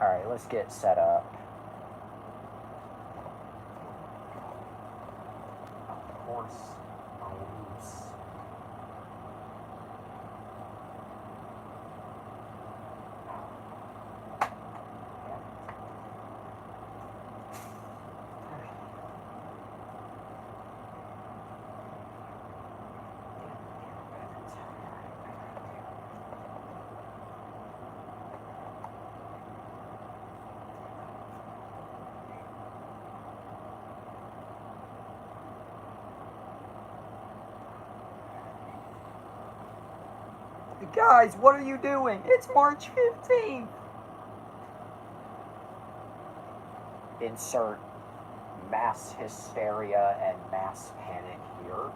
Alright, let's get set up. Of course, always. Guys, what are you doing? It's March 15th! Insert mass hysteria and mass panic here.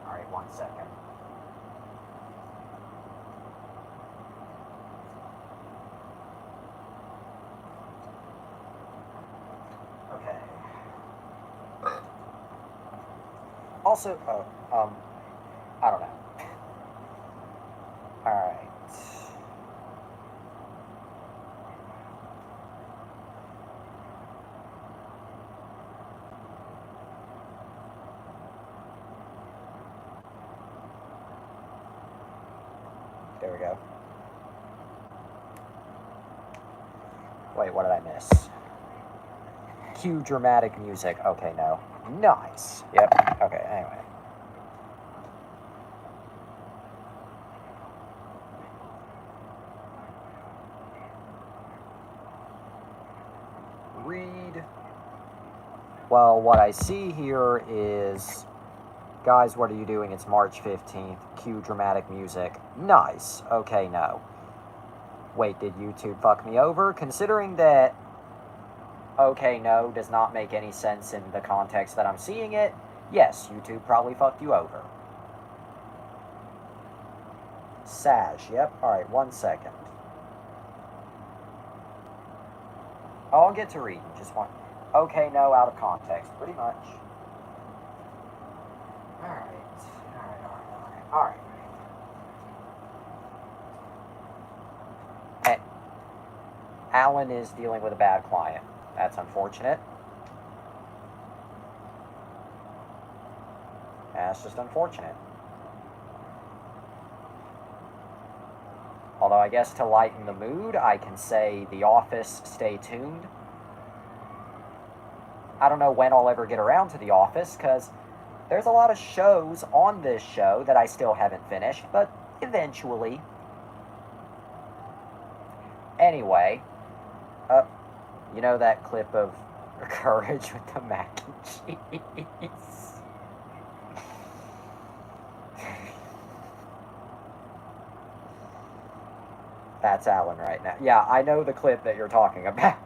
Alright, 1 second. Okay. Also, I don't know. Alright. There we go. Wait, what did I miss? Cue dramatic music. Okay, no. Nice. Yep. Okay, anyway. Read. Well, what I see here is... Guys, what are you doing? It's March 15th. Cue dramatic music. Nice. Okay, no. Wait, did YouTube fuck me over? Considering that okay, no does not make any sense in the context that I'm seeing it, yes, YouTube probably fucked you over. Saj, yep. Alright, 1 second. Oh, I'll get to reading. Just one. Okay, no, out of context. Pretty much. Alright. Hey, Alan is dealing with a bad client. That's unfortunate. That's just unfortunate. Although I guess to lighten the mood, I can say The Office, stay tuned. I don't know when I'll ever get around to The Office, because there's a lot of shows on this show that I still haven't finished, but eventually. Anyway, you know that clip of Courage with the mac and cheese? That's Alan right now. Yeah, I know the clip that you're talking about.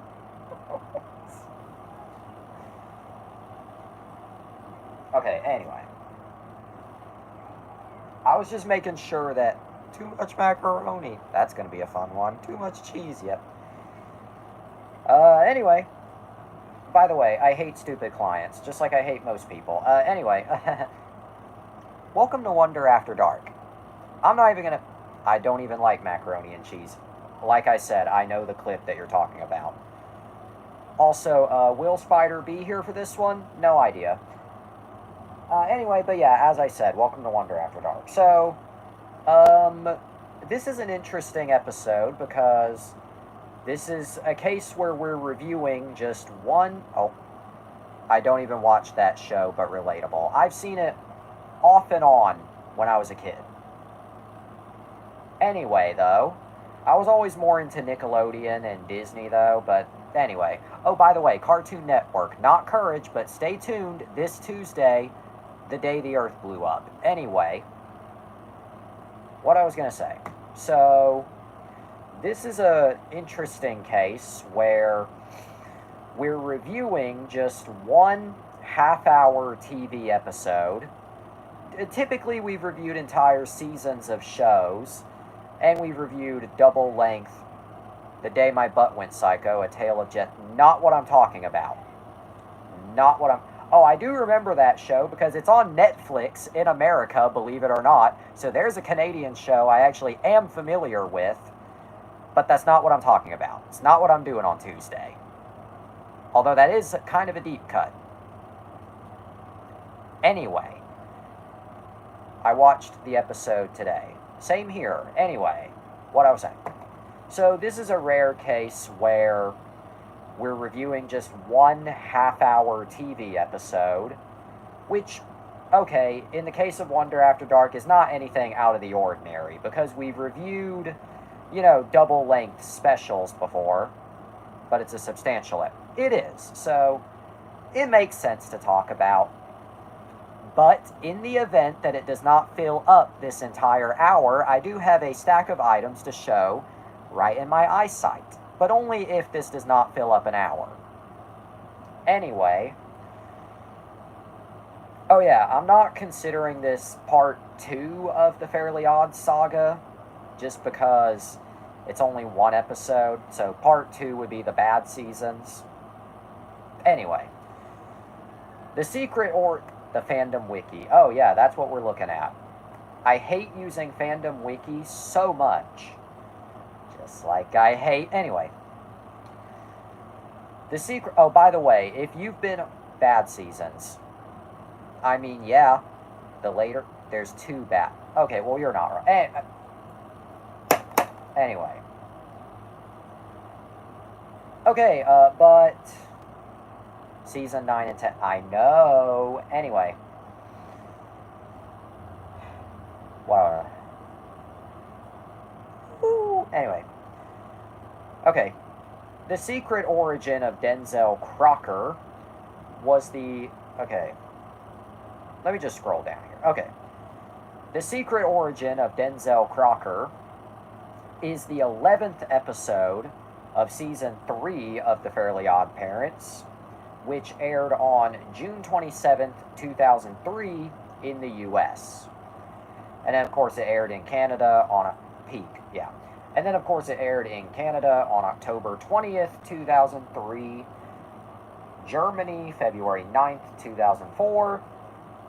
Okay, anyway. I was just making sure that too much macaroni. That's going to be a fun one. Too much cheese, yep. Anyway. By the way, I hate stupid clients, just like I hate most people. Anyway. Welcome to Wonder After Dark. I'm not even going to... I don't even like macaroni and cheese. Like I said, I know the clip that you're talking about. Also, will Spider be here for this one? No idea. Anyway, but yeah, as I said, welcome to Wonder After Dark. So, this is an interesting episode because this is a case where we're reviewing just one... Oh, I don't even watch that show, but relatable. I've seen it off and on when I was a kid. Anyway, though, I was always more into Nickelodeon and Disney, though, but anyway. Oh, by the way, Cartoon Network. Not Courage, but stay tuned this Tuesday, the day the Earth blew up. Anyway, what I was going to say. So, this is an interesting case where we're reviewing just one half-hour TV episode. Typically, we've reviewed entire seasons of shows, and we've reviewed double-length The Day My Butt Went Psycho, A Tale of Jet... Not what I'm talking about. Not what I'm... Oh, I do remember that show because it's on Netflix in America, believe it or not. So there's a Canadian show I actually am familiar with. But that's not what I'm talking about. It's not what I'm doing on Tuesday. Although that is kind of a deep cut. Anyway, I watched the episode today. Same here. Anyway, what I was saying. So this is a rare case where we're reviewing just one half-hour TV episode, which, okay, in the case of Wonder After Dark, is not anything out of the ordinary, because we've reviewed, double-length specials before, but it's a substantial It is, so it makes sense to talk about. But in the event that it does not fill up this entire hour, I do have a stack of items to show right in my eyesight, but only if this does not fill up an hour. Anyway, oh yeah, I'm not considering this part 2 of the Fairly Odd Saga, just because it's only one episode, so part 2 would be the bad seasons. Anyway, the fandom wiki. Oh yeah, that's what we're looking at. I hate using fandom wiki so much. Just like I hate... Anyway. The secret... Oh, by the way, if you've been bad seasons... I mean, yeah, the later... There's 2 bad... Okay, well, you're not right. Anyway. Okay, but... Season 9 and 10... I know. Anyway. Wow. Anyway. Okay. The secret origin of Denzel Crocker was the... Okay. Let me just scroll down here. Okay. The secret origin of Denzel Crocker is the 11th episode of Season 3 of The Fairly Odd Parents, which aired on June 27th, 2003 in the U.S. And then, of course, it aired in Canada on a peak, yeah. And then, of course, it aired in Canada on October 20th, 2003. Germany, February 9th, 2004.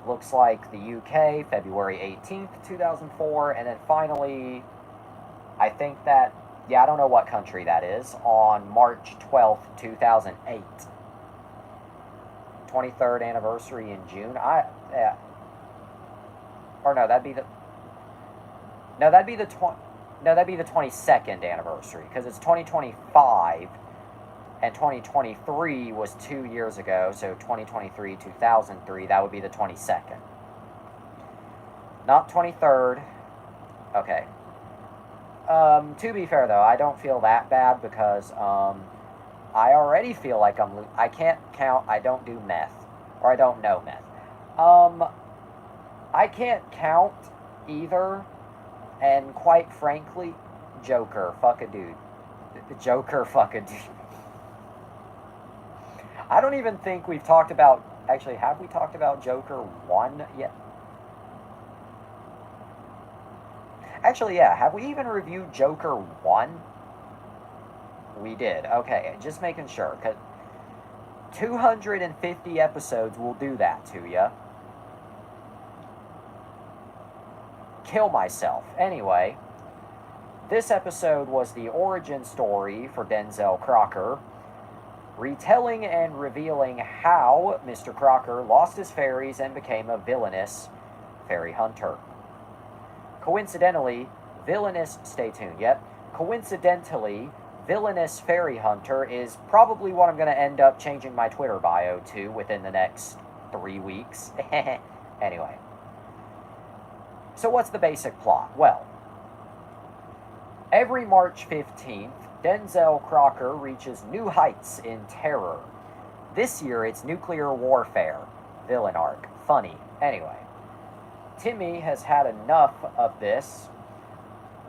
Looks like the UK, February 18th, 2004. And then finally, I think that, yeah, I don't know what country that is, on March 12th, 2008. 23rd anniversary in June. Or no, that'd be the 22nd anniversary, because it's 2025 and 2023 was 2 years ago, so 2023, 2003, that would be the 22nd. Not 23rd. Okay. To be fair, though, I don't feel that bad, because I already feel like I can't count. I don't do meth. Or I don't know meth. I can't count either. And quite frankly, Joker, fuck a dude. Joker, fuck a dude. I don't even think we've talked about... Actually, have we talked about Joker 1 yet? Actually, yeah. Have we even reviewed Joker 1? We did. Okay, just making sure, because 250 episodes will do that to you. Kill myself. Anyway, this episode was the origin story for Denzel Crocker, retelling and revealing how Mr. Crocker lost his fairies and became a villainous fairy hunter. Coincidentally, stay tuned, coincidentally, villainous fairy hunter is probably what I'm going to end up changing my Twitter bio to within the next 3 weeks. Anyway. So what's the basic plot? Well, every March 15th, Denzel Crocker reaches new heights in terror. This year, it's nuclear warfare. Villain arc. Funny. Anyway. Timmy has had enough of this,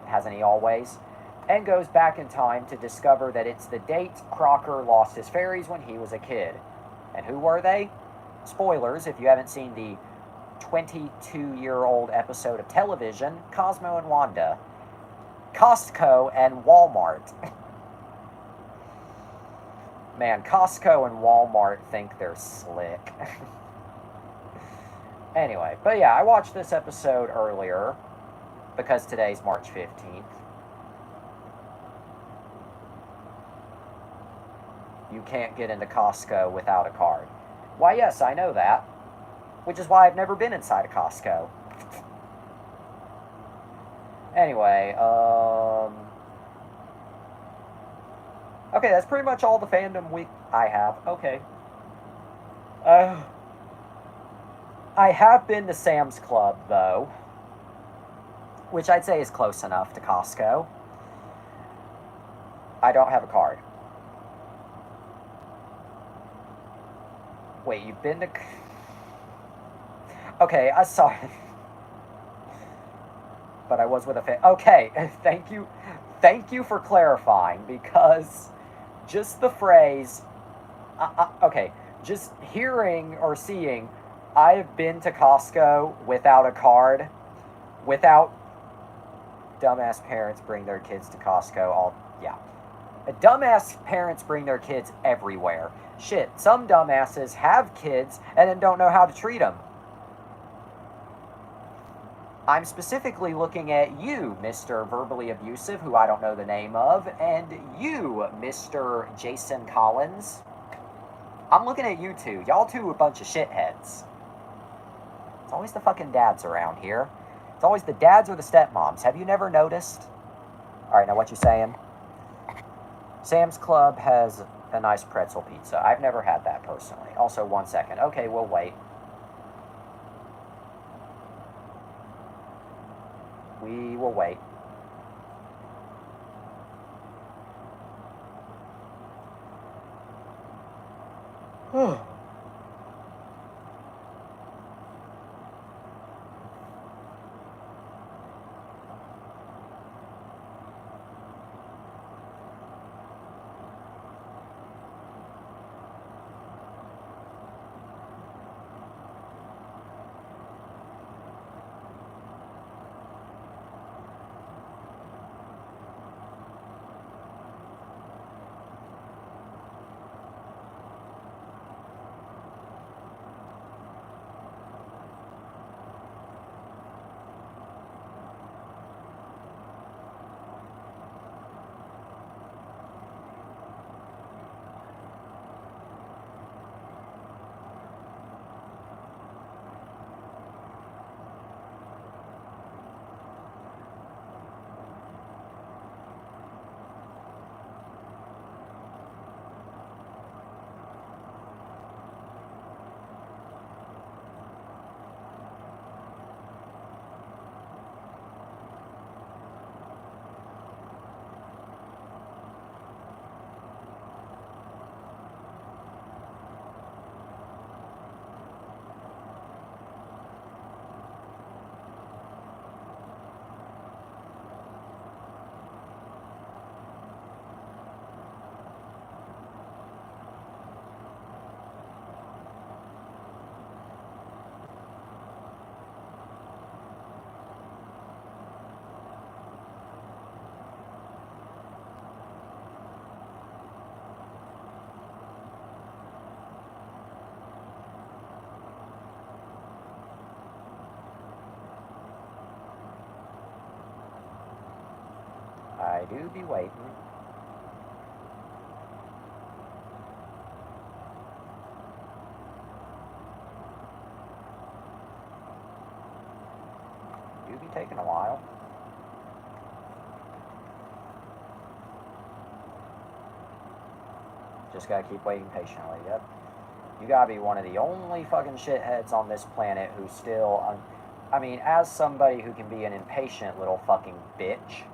hasn't he always, and goes back in time to discover that it's the date Crocker lost his fairies when he was a kid. And who were they? Spoilers, if you haven't seen the 22-year-old episode of television, Cosmo and Wanda. Costco and Walmart. Man, Costco and Walmart think they're slick. Anyway, but yeah, I watched this episode earlier, because today's March 15th. you can't get into Costco without a card. Why, yes, I know that. Which is why I've never been inside a Costco. Anyway, okay, that's pretty much all the fandom week I have. Okay. I have been to Sam's Club, though, which I'd say is close enough to Costco. I don't have a card. Wait, you've been to... Okay, I saw it. But I was with a fan. Okay, thank you. Thank you for clarifying, because just the phrase... okay, just hearing or seeing, I have been to Costco without a card, without dumbass parents bring their kids to Costco. Yeah. Dumbass parents bring their kids everywhere. Shit, some dumbasses have kids and then don't know how to treat them. I'm specifically looking at you, Mr. Verbally Abusive, who I don't know the name of, and you, Mr. Jason Collins. I'm looking at you two. Y'all two are a bunch of shitheads. It's always the fucking dads around here. It's always the dads or the stepmoms. Have you never noticed? Alright, now what you saying? Sam's Club has a nice pretzel pizza. I've never had that personally. Also, 1 second. Okay, we'll wait. We will wait. I do be waiting. Do be taking a while. Just gotta keep waiting patiently, yep. You gotta be one of the only fucking shitheads on this planet who still... I mean, as somebody who can be an impatient little fucking bitch,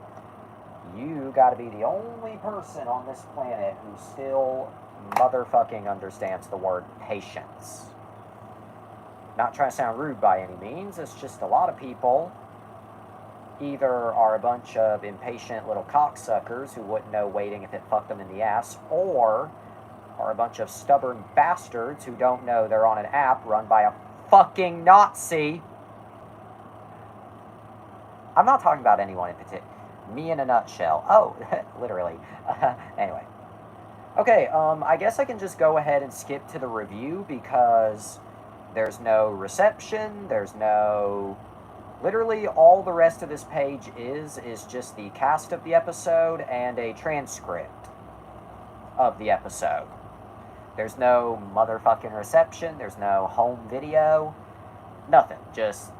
you gotta be the only person on this planet who still motherfucking understands the word patience. Not trying to sound rude by any means, it's just a lot of people either are a bunch of impatient little cocksuckers who wouldn't know waiting if it fucked them in the ass, or are a bunch of stubborn bastards who don't know they're on an app run by a fucking Nazi. I'm not talking about anyone in particular. Me in a nutshell. Oh, literally. Anyway. Okay, I guess I can just go ahead and skip to the review because there's no reception, there's no... Literally, all the rest of this page is just the cast of the episode and a transcript of the episode. There's no motherfucking reception. There's no home video. Nothing. Just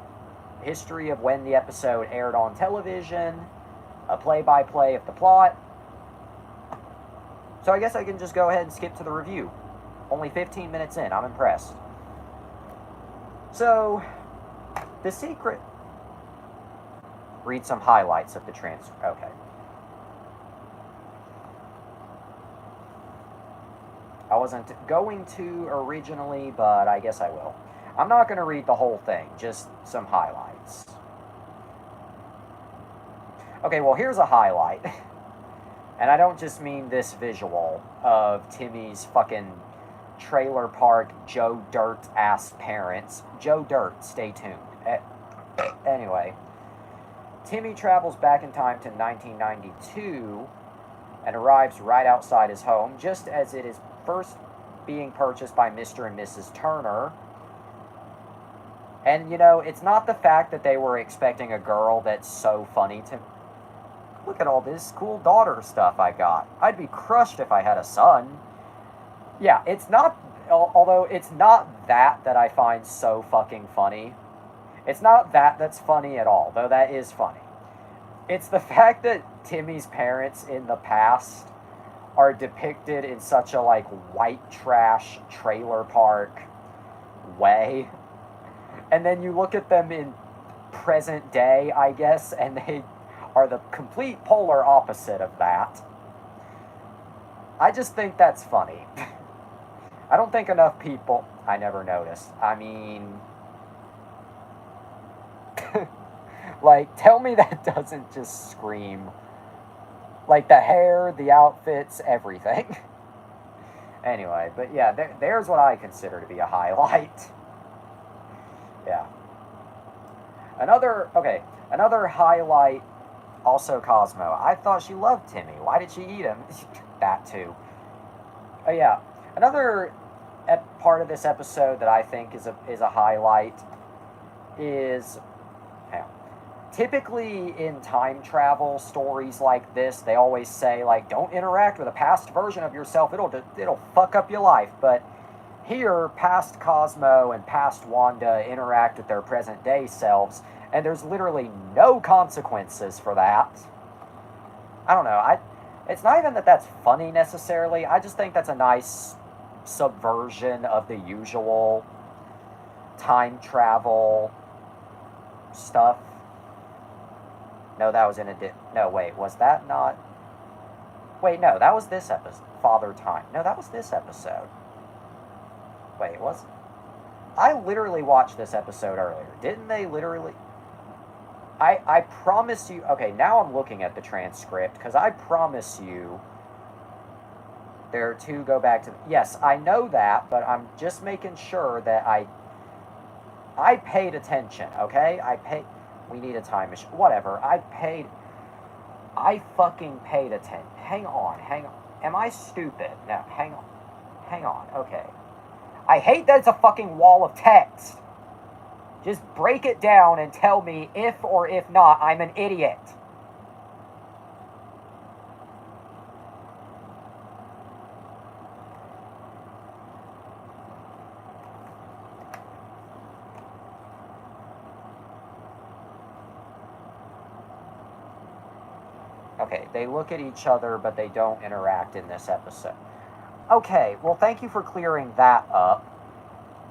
history of when the episode aired on television, a play-by-play of the plot. So I guess I can just go ahead and skip to the review. Only 15 minutes in. I'm impressed. So, The Secret... Read some highlights of the transcript. Okay. I wasn't going to originally, but I guess I will. I'm not going to read the whole thing, just some highlights. Okay, well, here's a highlight. And I don't just mean this visual of Timmy's fucking trailer park Joe Dirt-ass parents. Joe Dirt, stay tuned. Anyway, Timmy travels back in time to 1992 and arrives right outside his home, just as it is first being purchased by Mr. and Mrs. Turner. And, you know, it's not the fact that they were expecting a girl that's so funny to... Look at all this cool daughter stuff I got. I'd be crushed if I had a son. Yeah, it's not... Although it's not that I find so fucking funny. It's not that that's funny at all, though that is funny. It's the fact that Timmy's parents in the past are depicted in such a, like, white trash trailer park way. And then you look at them in present day, I guess, and they are the complete polar opposite of that. I just think that's funny. I don't think enough people... I never noticed. I mean... like, tell me that doesn't just scream. Like, the hair, the outfits, everything. Anyway, but yeah, there's what I consider to be a highlight. Yeah. Another highlight, also Cosmo. I thought she loved Timmy. Why did she eat him? That too. Oh yeah, another part of this episode that I think is a highlight is... Typically in time travel stories like this, they always say, like, don't interact with a past version of yourself. It'll fuck up your life. But here, past Cosmo and past Wanda interact with their present day selves, and there's literally no consequences for that. I don't know. It's not even that that's funny necessarily. I just think that's a nice subversion of the usual time travel stuff. No, that was in a... No, wait, was that not... Wait, no, that was this episode. Father Time. No, that was this episode. Wait, was... I literally watched this episode earlier. Didn't they literally... I promise you... Okay, now I'm looking at the transcript, because I promise you there are two go back to... Yes, I know that, but I'm just making sure that I paid attention, okay? We need a time machine. Whatever. I fucking paid attention. Hang on. Am I stupid? No, hang on. Okay. I hate that it's a fucking wall of text. Just break it down and tell me if or if not I'm an idiot. Okay, they look at each other, but they don't interact in this episode. Okay, well, thank you for clearing that up.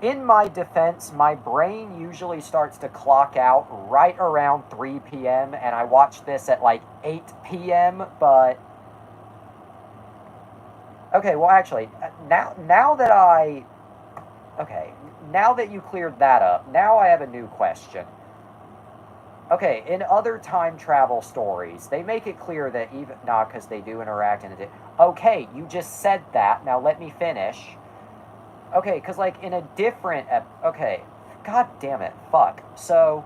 In my defense, my brain usually starts to clock out right around 3 p.m., and I watch this at like 8 p.m., but... Okay, well, actually, now that you cleared that up, now I have a new question. Okay, in other time travel stories, they make it clear that even... Nah, because they do interact in a... Okay, you just said that. Now let me finish. Okay, because, like, in a different... Okay, god damn it. Fuck. So,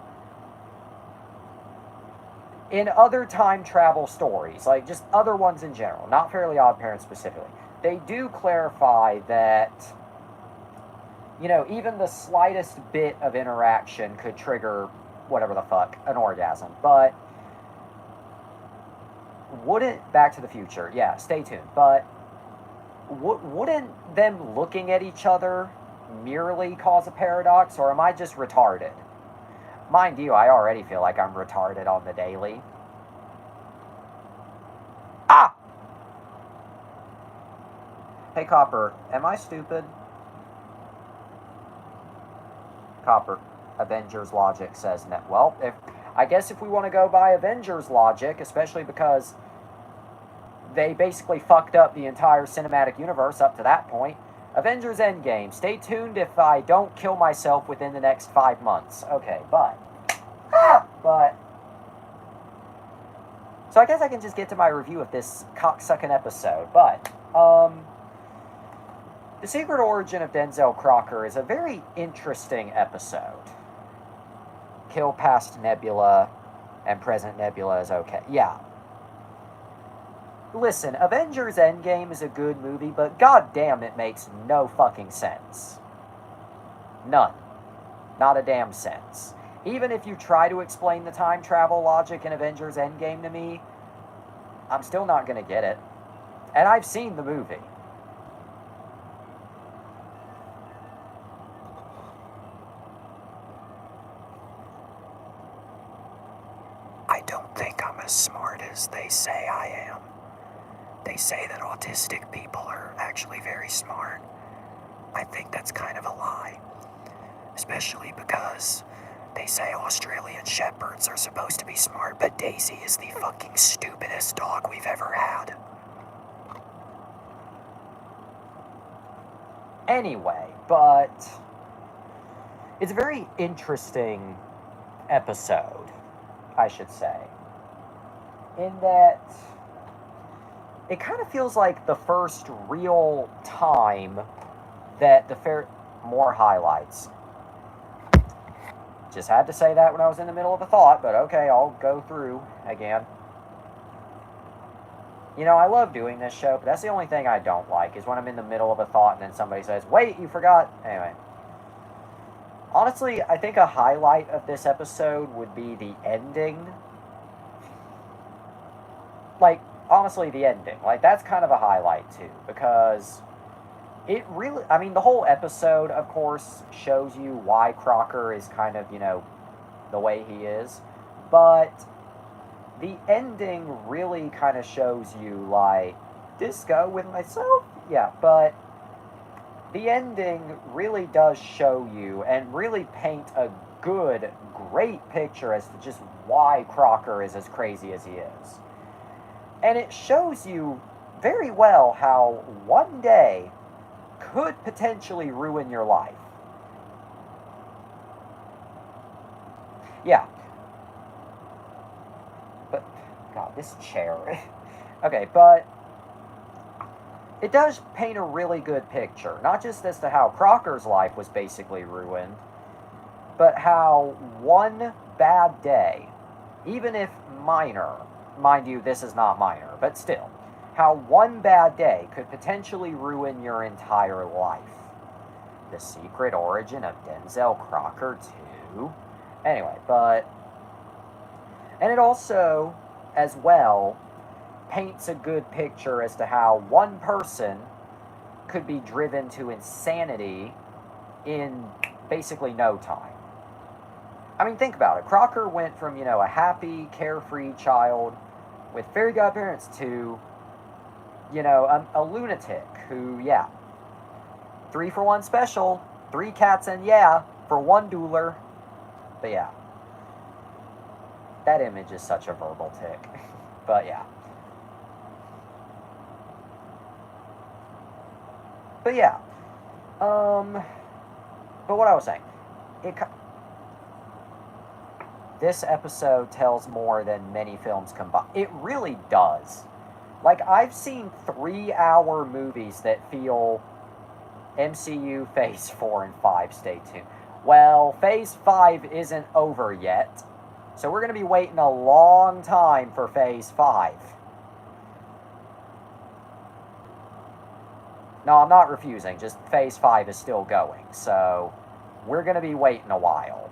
in other time travel stories, like, just other ones in general, not Fairly Odd Parents specifically, they do clarify that, you know, even the slightest bit of interaction could trigger... whatever the fuck, an orgasm. But wouldn't... Back to the Future, yeah, stay tuned. But wouldn't them looking at each other merely cause a paradox, or am I just retarded? Mind you, I already feel like I'm retarded on the daily. Ah! Hey, Copper, am I stupid? Copper, Avengers logic says no. Well, I guess if we want to go by Avengers logic, especially because they basically fucked up the entire cinematic universe up to that point, Avengers Endgame. Stay tuned if I don't kill myself within the next 5 months. Okay, but... So I guess I can just get to my review of this cocksucking episode, but... The Secret Origin of Denzel Crocker is a very interesting episode. Kill past Nebula and present Nebula is okay. Yeah. Listen, Avengers Endgame is a good movie, but goddamn it makes no fucking sense. None. Not a damn sense. Even if you try to explain the time travel logic in Avengers Endgame to me, I'm still not gonna get it. And I've seen the movie. I don't think I'm as smart as they say I am. They say that autistic people are actually very smart. I think that's kind of a lie. Especially because they say Australian Shepherds are supposed to be smart, but Daisy is the fucking stupidest dog we've ever had. Anyway, but it's a very interesting episode, I should say, in that it kind of feels like the first real time that more highlights. Just had to say that when I was in the middle of a thought, but okay, I'll go through again. You know, I love doing this show, but that's the only thing I don't like, is when I'm in the middle of a thought and then somebody says, wait, you forgot. Anyway. Honestly, I think a highlight of this episode would be the ending. Like, honestly, the ending. Like, that's kind of a highlight, too, because it really, I mean, the whole episode, of course, shows you why Crocker is kind of, you know, the way he is, but the ending really kind of shows you, like, disco with myself? Yeah, but the ending really does show you and really paint a good, great picture as to just why Crocker is as crazy as he is. And it shows you very well how one day could potentially ruin your life. Yeah. But, God, this chair. Okay, but it does paint a really good picture. Not just as to how Crocker's life was basically ruined, but how one bad day, even if minor, mind you, this is not minor, but still, how one bad day could potentially ruin your entire life. The Secret Origin of Denzel Crocker, too. Anyway, but... And it also, as well, paints a good picture as to how one person could be driven to insanity in basically no time. I mean, think about it. Crocker went from, you know, a happy, carefree child with fairy godparents to, you know, a lunatic who, yeah, 3 for 1 special, 3 cats and yeah, for 1 dueler. But yeah, that image is such a verbal tick. But yeah. But yeah. But what I was saying, this episode tells more than many films combined. It really does. Like, I've seen 3-hour movies that feel MCU Phase 4 and 5, stay tuned. Well, Phase 5 isn't over yet, so we're going to be waiting a long time for Phase 5. No, I'm not refusing, just Phase 5 is still going, so we're going to be waiting a while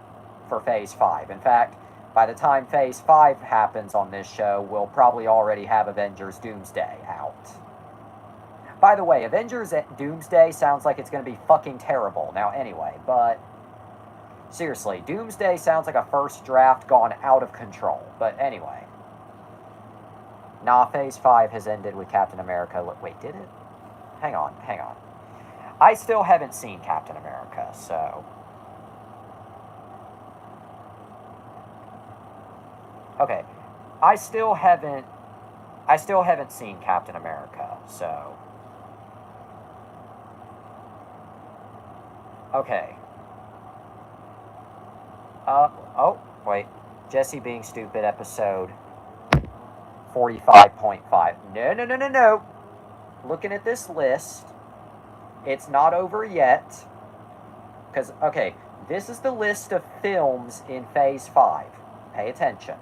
for Phase 5. In fact, by the time Phase 5 happens on this show, we'll probably already have Avengers Doomsday out. By the way, Avengers Doomsday sounds like it's going to be fucking terrible. Now, anyway, but seriously, Doomsday sounds like a first draft gone out of control. But anyway. Nah, Phase 5 has ended with Captain America. Wait, did it? Hang on. I still haven't seen Captain America, so... Okay. I still haven't seen Captain America, so... Okay. Oh, wait. Jesse Being Stupid, episode 45.5. No. Looking at this list, it's not over yet. Because, okay, this is the list of films in Phase 5. Pay attention.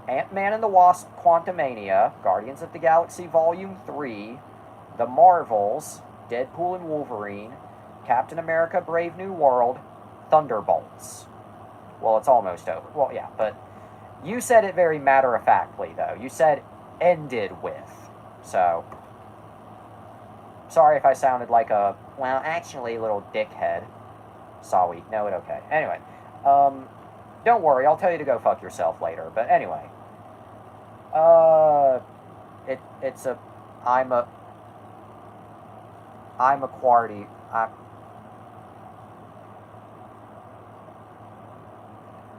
Ant-Man and the Wasp, Quantumania, Guardians of the Galaxy Volume 3, The Marvels, Deadpool and Wolverine, Captain America Brave New World, Thunderbolts. Well, it's almost over. Well, yeah, but you said it very matter-of-factly, though. You said ended with. So, sorry if I sounded like a, well, actually, little dickhead. Sorry. No, it okay. Anyway, don't worry. I'll tell you to go fuck yourself later. But anyway, I'm a quarty.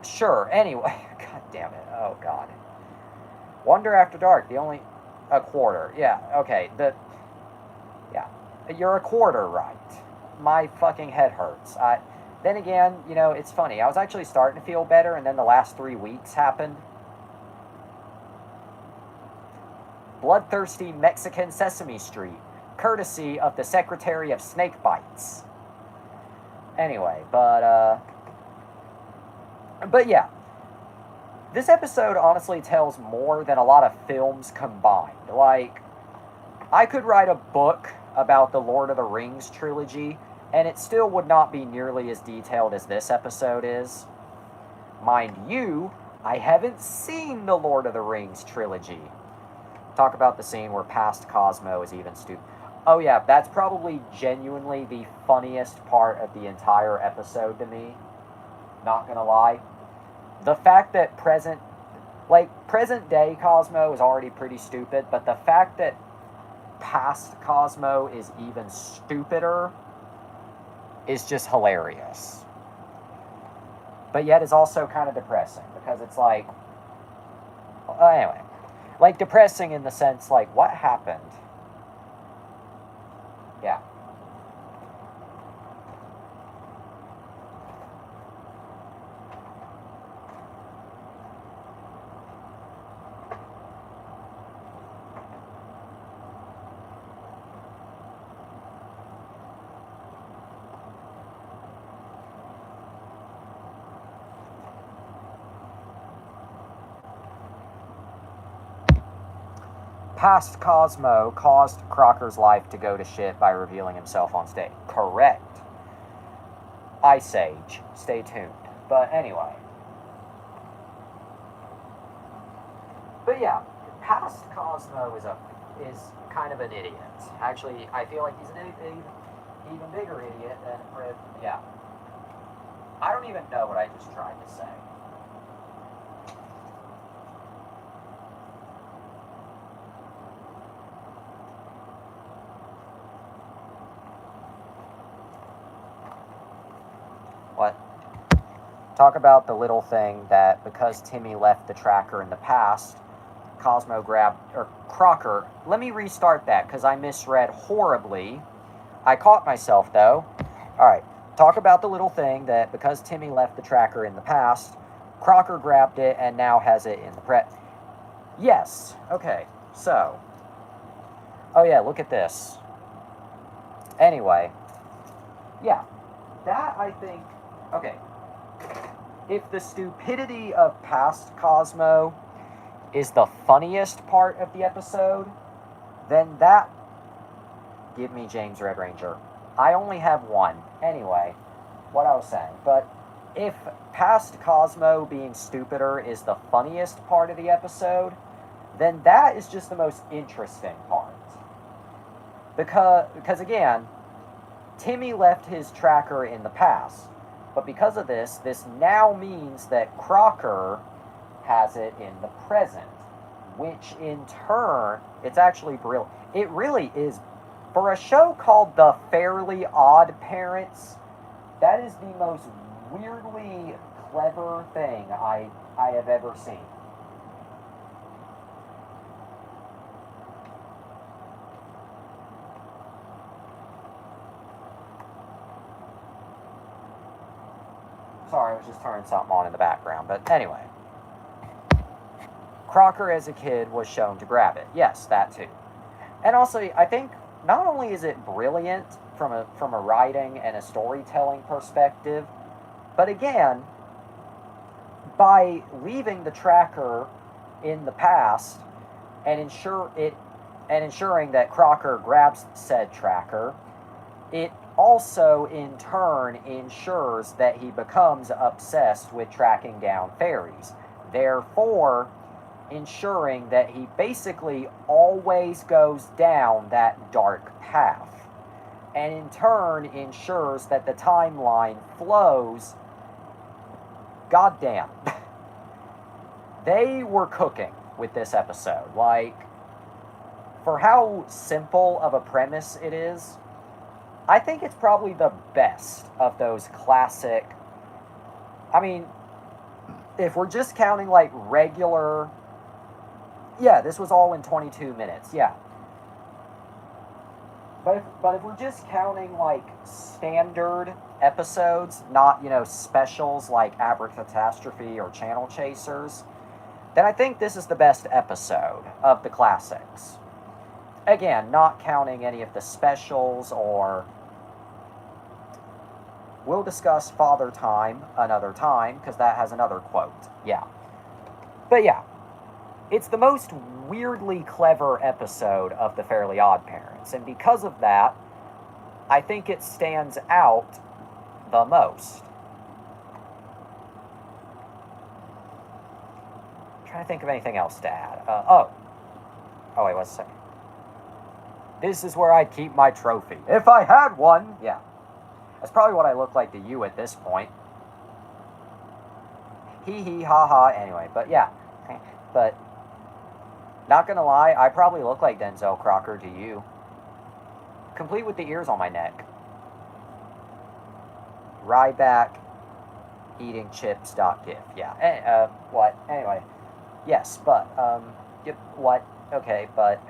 Sure, anyway. God damn it. Oh, God. Wonder After Dark, a quarter. Yeah, okay. Yeah. You're a quarter right. My fucking head hurts. Then again, it's funny. I was actually starting to feel better, and then the last 3 weeks happened. Bloodthirsty Mexican Sesame Street, courtesy of the Secretary of Snakebites. Anyway, but yeah. This episode honestly tells more than a lot of films combined. Like, I could write a book about the Lord of the Rings trilogy, and it still would not be nearly as detailed as this episode is. Mind you, I haven't seen the Lord of the Rings trilogy. Talk about the scene where past Cosmo is even stupid. Oh yeah, that's probably genuinely the funniest part of the entire episode to me. Not gonna lie. The fact that present day Cosmo is already pretty stupid, but the fact that past Cosmo is even stupider is just hilarious. But yet is also kind of depressing, because it's like, anyway, like depressing in the sense, like, what happened? Yeah. Past Cosmo caused Crocker's life to go to shit by revealing himself on stage. Correct. Ice Age. Stay tuned. But anyway. But yeah, past Cosmo is kind of an idiot. Actually, I feel like he's an even bigger idiot than yeah. I don't even know what I just tried to say. What? Talk about the little thing that because Timmy left the tracker in the past, Cosmo grabbed, or Crocker, let me restart that because I misread horribly. I caught myself though. Alright, talk about the little thing that because Timmy left the tracker in the past, Crocker grabbed it and now has it in the present. Yes, okay, so. Oh yeah, look at this. Anyway, yeah, that I think. Okay, if the stupidity of past Cosmo is the funniest part of the episode, then that... Give me James Red Ranger. I only have one. Anyway, what I was saying. But if past Cosmo being stupider is the funniest part of the episode, then that is just the most interesting part. Because again, Timmy left his tracker in the past. But because of this, this now means that Crocker has it in the present. Which in turn, it's actually brilliant. It really is. For a show called The Fairly Odd Parents, that is the most weirdly clever thing I have ever seen. Sorry, I was just turning something on in the background. But anyway. Crocker as a kid was shown to grab it. Yes, that too. And also, I think not only is it brilliant from a writing and a storytelling perspective, but again, by leaving the tracker in the past and ensuring that Crocker grabs said tracker, it also in turn ensures that he becomes obsessed with tracking down fairies. Therefore, ensuring that he basically always goes down that dark path. And in turn ensures that the timeline flows. Goddamn. They were cooking with this episode. Like, for how simple of a premise it is, I think it's probably the best of those classic. I mean, if we're just counting like regular. Yeah, this was all in 22 minutes, yeah. But if we're just counting like standard episodes, not, specials like Abracatastrophe or Channel Chasers, then I think this is the best episode of the classics. Again, not counting any of the specials or. We'll discuss Father Time another time, because that has another quote. Yeah. But yeah, it's the most weirdly clever episode of The Fairly Odd Parents, and because of that, I think it stands out the most. I'm trying to think of anything else to add. Oh, wait, what's a second? This is where I'd keep my trophy. If I had one! Yeah. That's probably what I look like to you at this point. Hee hee ha ha. Anyway, but yeah. But, not gonna lie, I probably look like Denzel Crocker to you. Complete with the ears on my neck. Ryback, eating chips.gif. Yeah. What? Anyway. Yes, but, what? Okay, but.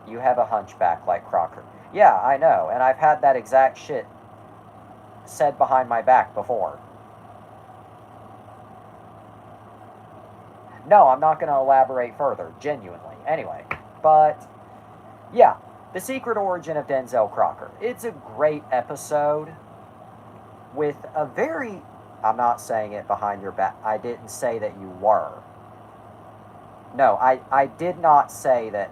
You have a hunchback like Crocker. Yeah, I know, and I've had that exact shit said behind my back before. No, I'm not going to elaborate further, genuinely. Anyway, but, yeah, The Secret Origin of Denzel Crocker. It's a great episode with a very. I'm not saying it behind your back. I didn't say that you were. No, I did not say that.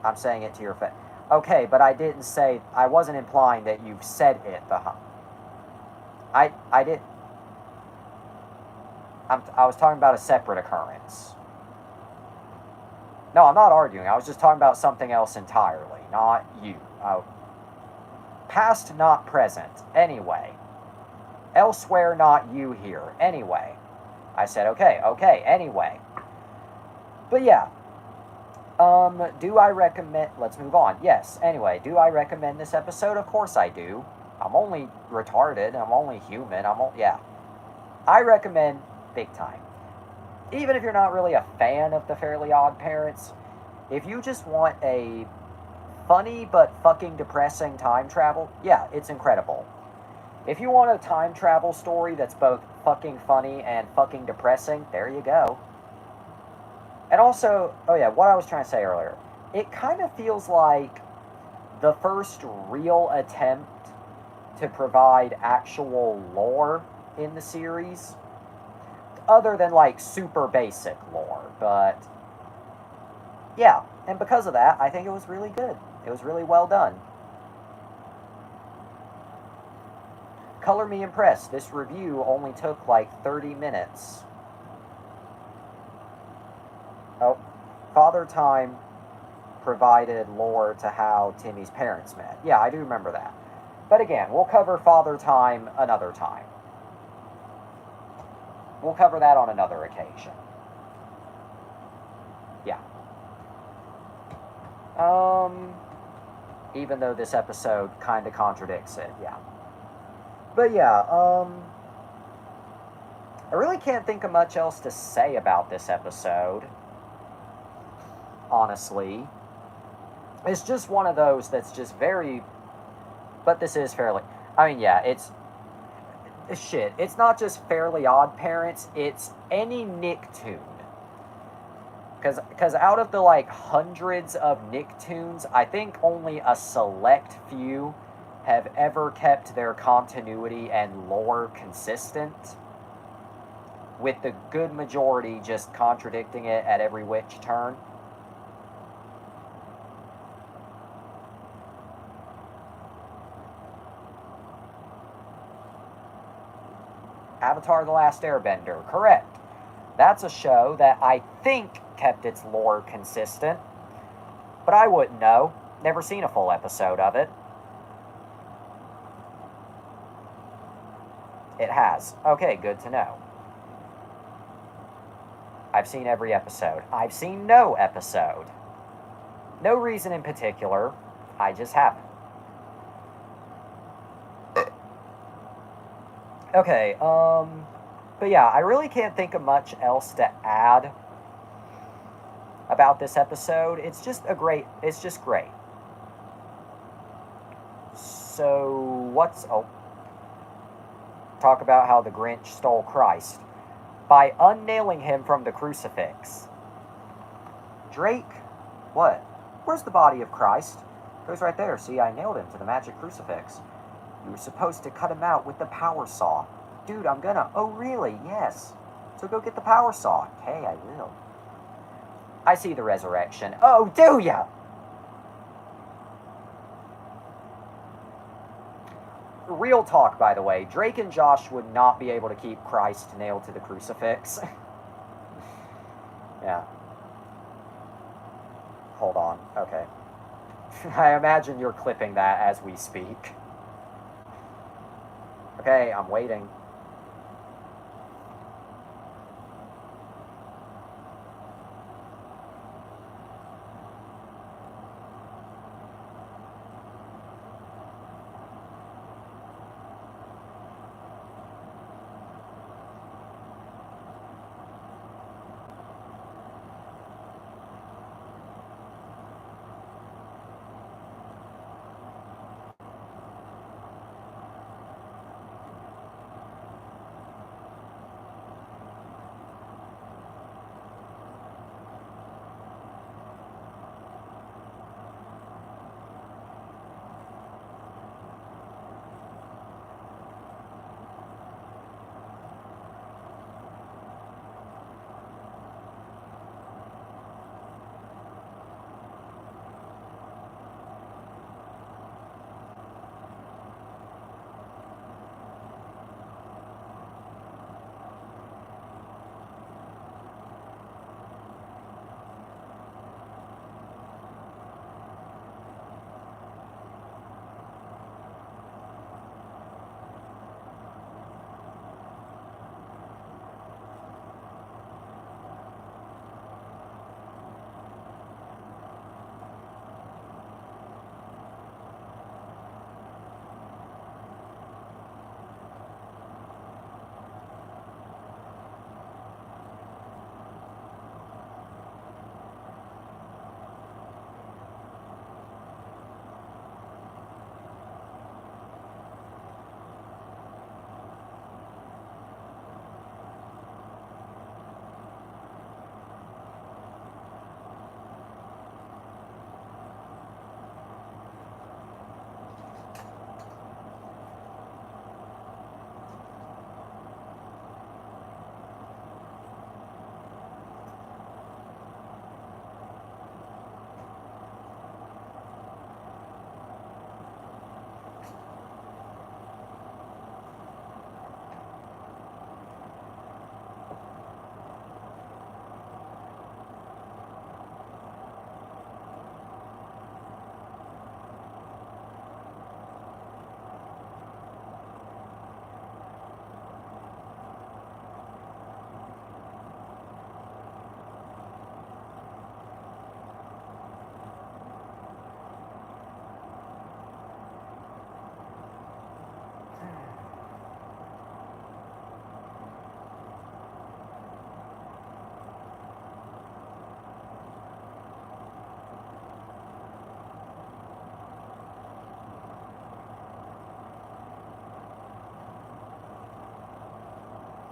I'm saying it to your face. Okay, but I didn't say. I wasn't implying that you've said it behind. I did. I was talking about a separate occurrence. No, I'm not arguing. I was just talking about something else entirely, not you. Past, not present. Anyway. Elsewhere, not you here. Anyway. I said, okay, anyway. But yeah. Do I recommend... Let's move on. Yes, anyway. Do I recommend this episode? Of course I do. I'm only retarded. I'm only human. Yeah. I recommend big time. Even if you're not really a fan of The Fairly Odd Parents, if you just want a funny but fucking depressing time travel, yeah, it's incredible. If you want a time travel story that's both fucking funny and fucking depressing, there you go. And also, oh yeah, what I was trying to say earlier, it kind of feels like the first real attempt to provide actual lore in the series, other than like super basic lore, but yeah, and because of that, I think it was really good. It was really well done. Color me impressed. This review only took like 30 minutes. Oh, Father Time provided lore to how Timmy's parents met. Yeah, I do remember that. But again, we'll cover Father Time another time. We'll cover that on another occasion. Yeah. Even though this episode kind of contradicts it, yeah. But yeah, I really can't think of much else to say about this episode. Honestly. It's just one of those that's just very. But this is fairly. I mean, yeah, it's. Shit. It's not just Fairly Odd Parents, it's any Nicktoon. Because out of the like hundreds of Nicktoons, I think only a select few have ever kept their continuity and lore consistent, with the good majority just contradicting it at every which turn. Avatar The Last Airbender, correct. That's a show that I think kept its lore consistent, but I wouldn't know. Never seen a full episode of it. It has. Okay, good to know. I've seen every episode. I've seen no episode. No reason in particular. I just haven't. Okay, but yeah, I really can't think of much else to add about this episode. It's just great. So, talk about how the Grinch stole Christ by unnailing him from the crucifix. Drake, what? Where's the body of Christ? Goes right there. See, I nailed him to the magic crucifix. You were supposed to cut him out with the power saw. Dude, I'm gonna. Oh, really? Yes. So go get the power saw. Okay, I will. I see the resurrection. Oh, do ya? Real talk, by the way. Drake and Josh would not be able to keep Christ nailed to the crucifix. Yeah. Hold on. Okay. I imagine you're clipping that as we speak. Okay, I'm waiting.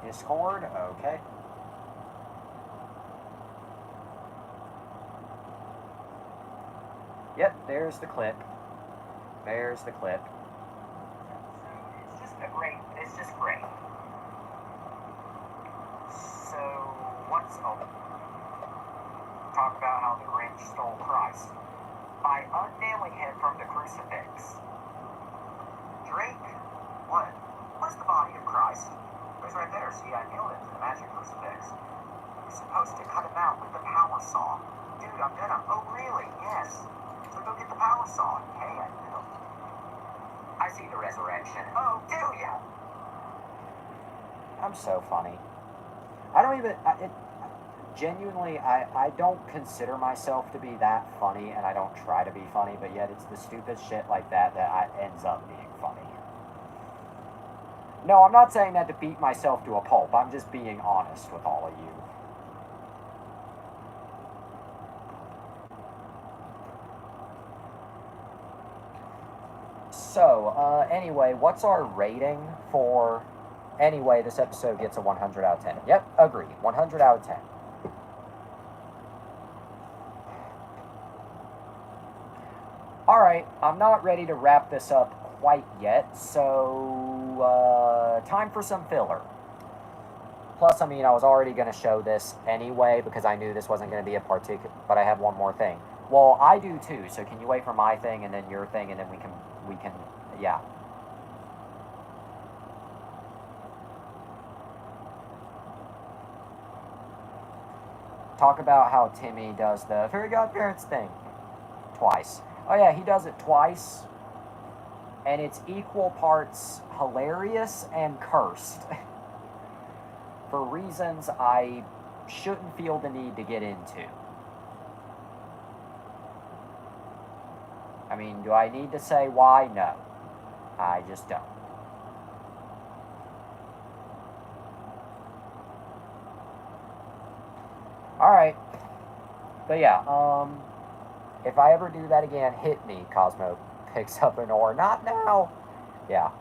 Discord, okay. Yep, there's the clip. There's the clip. It's just great. So, talk about how the Grinch stole Christ. By unnailing him from the crucifix. Drake, what's the body of Christ? It's right there, see, I nailed it to the magic crucifix. You're supposed to cut him out with the power saw. Dude, I'm gonna, oh really, yes. So go get the power saw. Hey, I know. I see the resurrection. Oh, do ya? I'm so funny. I don't even, genuinely, I don't consider myself to be that funny, and I don't try to be funny, but yet it's the stupid shit like that ends up being funny. No, I'm not saying that to beat myself to a pulp. I'm just being honest with all of you. So, anyway, what's our rating for... Anyway, this episode gets a 100 out of 10. Yep, agree. 100 out of 10. Alright, I'm not ready to wrap this up quite yet, so time for some filler. Plus, I mean, I was already going to show this anyway because I knew this wasn't going to be a particular, but I have one more thing. Well, I do too, so can you wait for my thing and then your thing and then we can, yeah. Talk about how Timmy does the Fairy Godparents thing twice. Oh yeah, he does it twice, and it's equal parts hilarious and cursed. For reasons I shouldn't feel the need to get into. I mean, do I need to say why? No. I just don't. Alright. But yeah, if I ever do that again, hit me, Cosmo picks up an oar. Not now. Yeah.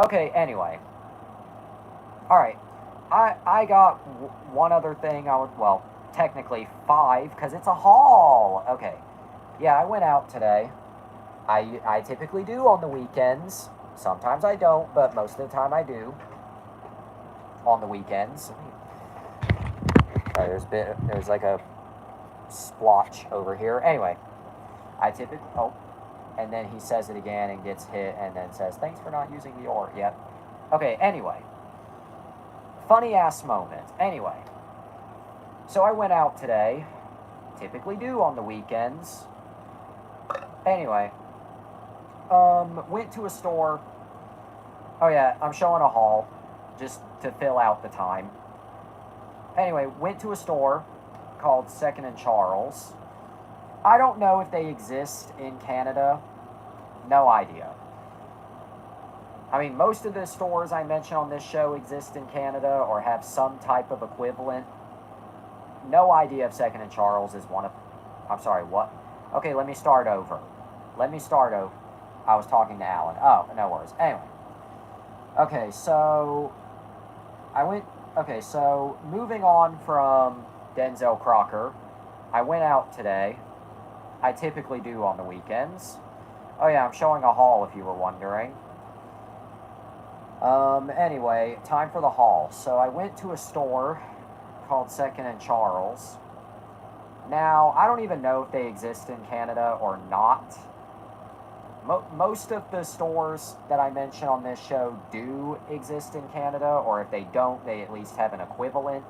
Okay, anyway. Alright. I got one other thing well, technically 5, because it's a haul. Okay. Yeah, I went out today. I typically do on the weekends. Sometimes I don't, but most of the time I do. On the weekends. There's like a splotch over here. Anyway, I typically, and then he says it again and gets hit and then says, thanks for not using the oar. Yep. Okay, anyway. Funny ass moment. Anyway. So I went out today. Typically do on the weekends. Anyway. Went to a store. Oh yeah, I'm showing a haul. Just to fill out the time. Anyway, went to a store called Second and Charles. I don't know if they exist in Canada. No idea. I mean, most of the stores I mention on this show exist in Canada or have some type of equivalent. No idea if Second and Charles is one of... I'm sorry, what? Okay, let me start over. I was talking to Alan. Oh, no worries. Anyway. Okay, so... so moving on from Denzel Crocker, I went out today. I typically do on the weekends. Oh yeah, I'm showing a haul if you were wondering. Anyway, time for the haul. So I went to a store called Second and Charles. Now, I don't even know if they exist in Canada or not. Most of the stores that I mention on this show do exist in Canada, or if they don't, they at least have an equivalent.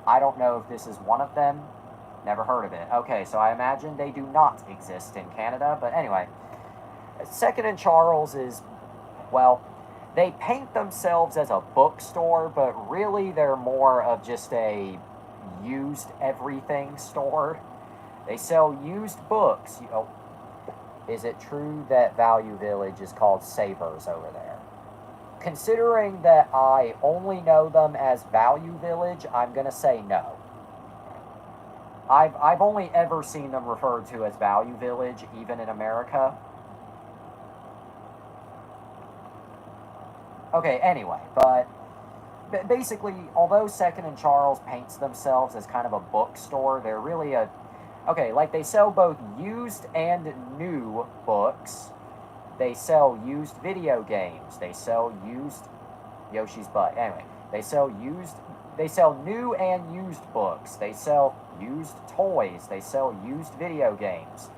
I don't know if this is one of them. Never heard of it. Okay, so I imagine they do not exist in Canada, but anyway. Second and Charles is, well, they paint themselves as a bookstore, but really they're more of just a used everything store. They sell used books. Is it true that Value Village is called Savers over there? Considering that I only know them as Value Village, I'm going to say no. I've only ever seen them referred to as Value Village, even in America. Okay, anyway, but basically, although Second and Charles paints themselves as kind of a bookstore, they're really a... Okay, like they sell both used and new books. They sell used video games. They sell used Yoshi's butt. Anyway, they sell used... They sell new and used books. They sell used toys. They sell used video games.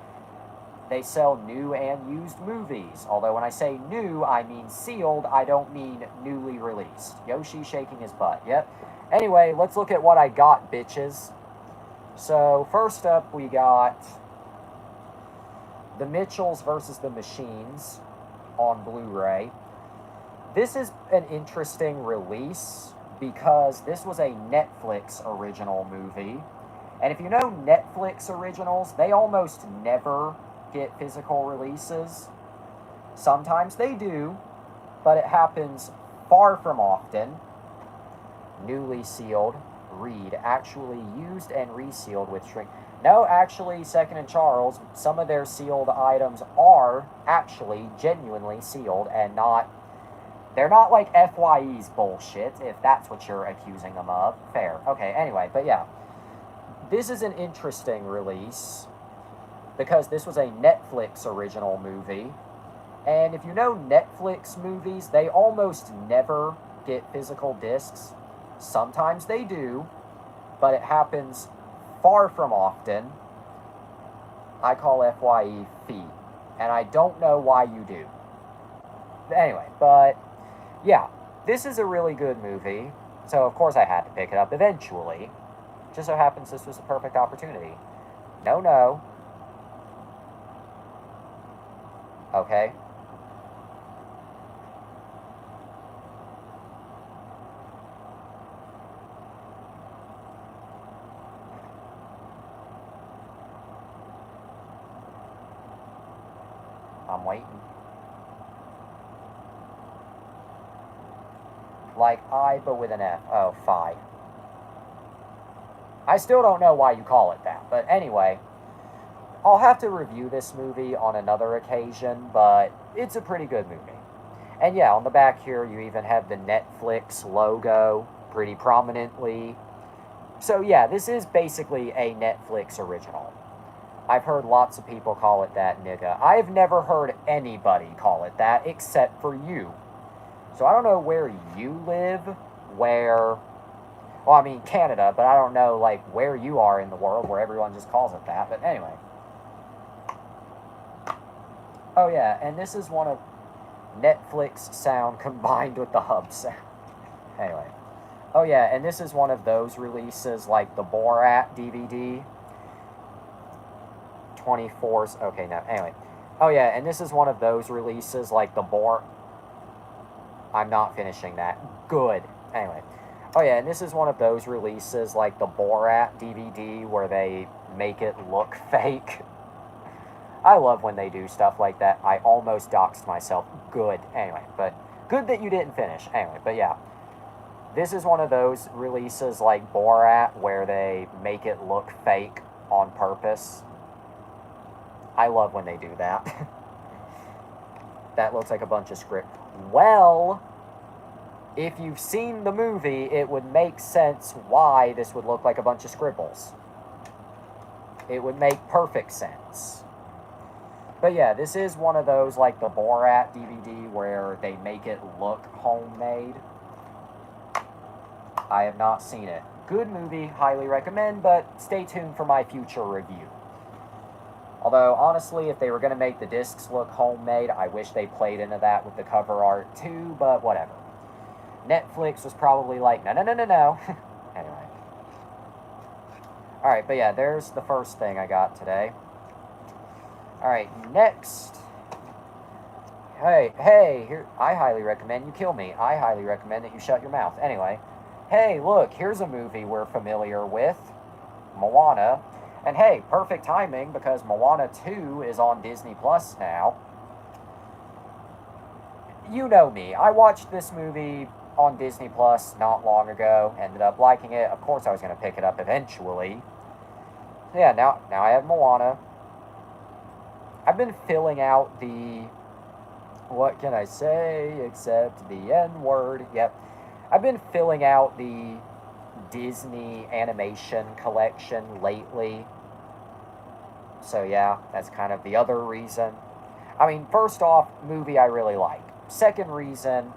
They sell new and used movies. Although when I say new, I mean sealed. I don't mean newly released. Yoshi shaking his butt. Yep. Anyway, let's look at what I got, bitches. So, first up, we got The Mitchells versus the Machines on Blu-ray. This is an interesting release because this was a Netflix original movie. And if you know Netflix originals, they almost never get physical releases. Sometimes they do, but it happens far from often. Newly sealed, read, actually used and resealed with shrink. No, actually, Second and Charles, some of their sealed items are actually genuinely sealed and not... They're not like FYE's bullshit, if that's what you're accusing them of. Fair. Okay, anyway, but yeah. This is an interesting release because this was a Netflix original movie. And if you know Netflix movies, they almost never get physical discs. Sometimes they do, but it happens far from often. I call FYE fee, and I don't know why you do. Anyway, but yeah, this is a really good movie, so of course I had to pick it up eventually. Just so happens this was a perfect opportunity. No. Okay. I'm waiting. Like I, but with an F. Oh, Phi. I still don't know why you call it that, but anyway, I'll have to review this movie on another occasion, but it's a pretty good movie. And yeah, on the back here, you even have the Netflix logo pretty prominently. So yeah, this is basically a Netflix original. I've heard lots of people call it that, nigga. I've never heard anybody call it that except for you. So I don't know where you live, well, I mean, Canada, but I don't know, like, where you are in the world where everyone just calls it that. But anyway. Oh, yeah, and this is one of Netflix sound combined with the hub sound. Anyway. Oh, yeah, and this is one of those releases, like the Borat DVD. 24's... Okay, no, anyway. Oh, yeah, and this is one of those releases, like the I'm not finishing that. Good. Anyway. Oh, yeah, and this is one of those releases, like the Borat DVD, where they make it look fake. I love when they do stuff like that. I almost doxed myself. Good. Anyway, but good that you didn't finish. Anyway, but yeah. This is one of those releases like Borat, where they make it look fake on purpose. I love when they do that. That looks like a bunch of script. Well, if you've seen the movie, it would make sense why this would look like a bunch of scribbles. It would make perfect sense. But yeah, this is one of those, like the Borat DVD, where they make it look homemade. I have not seen it. Good movie, highly recommend, but stay tuned for my future review. Although, honestly, if they were going to make the discs look homemade, I wish they played into that with the cover art too, but whatever. Netflix was probably like, no. Anyway. Alright, but yeah, there's the first thing I got today. Alright, next. Hey, here, I highly recommend you kill me. I highly recommend that you shut your mouth. Anyway. Hey, look, here's a movie we're familiar with. Moana. And hey, perfect timing, because Moana 2 is on Disney Plus now. You know me. I watched this movie on Disney Plus not long ago. Ended up liking it. Of course I was going to pick it up eventually. Yeah, now I have Moana. I've been filling out the What can I say except the N word? Yep. I've been filling out the Disney animation collection lately. So, yeah, that's kind of the other reason. I mean, first off, movie I really like. Second reason,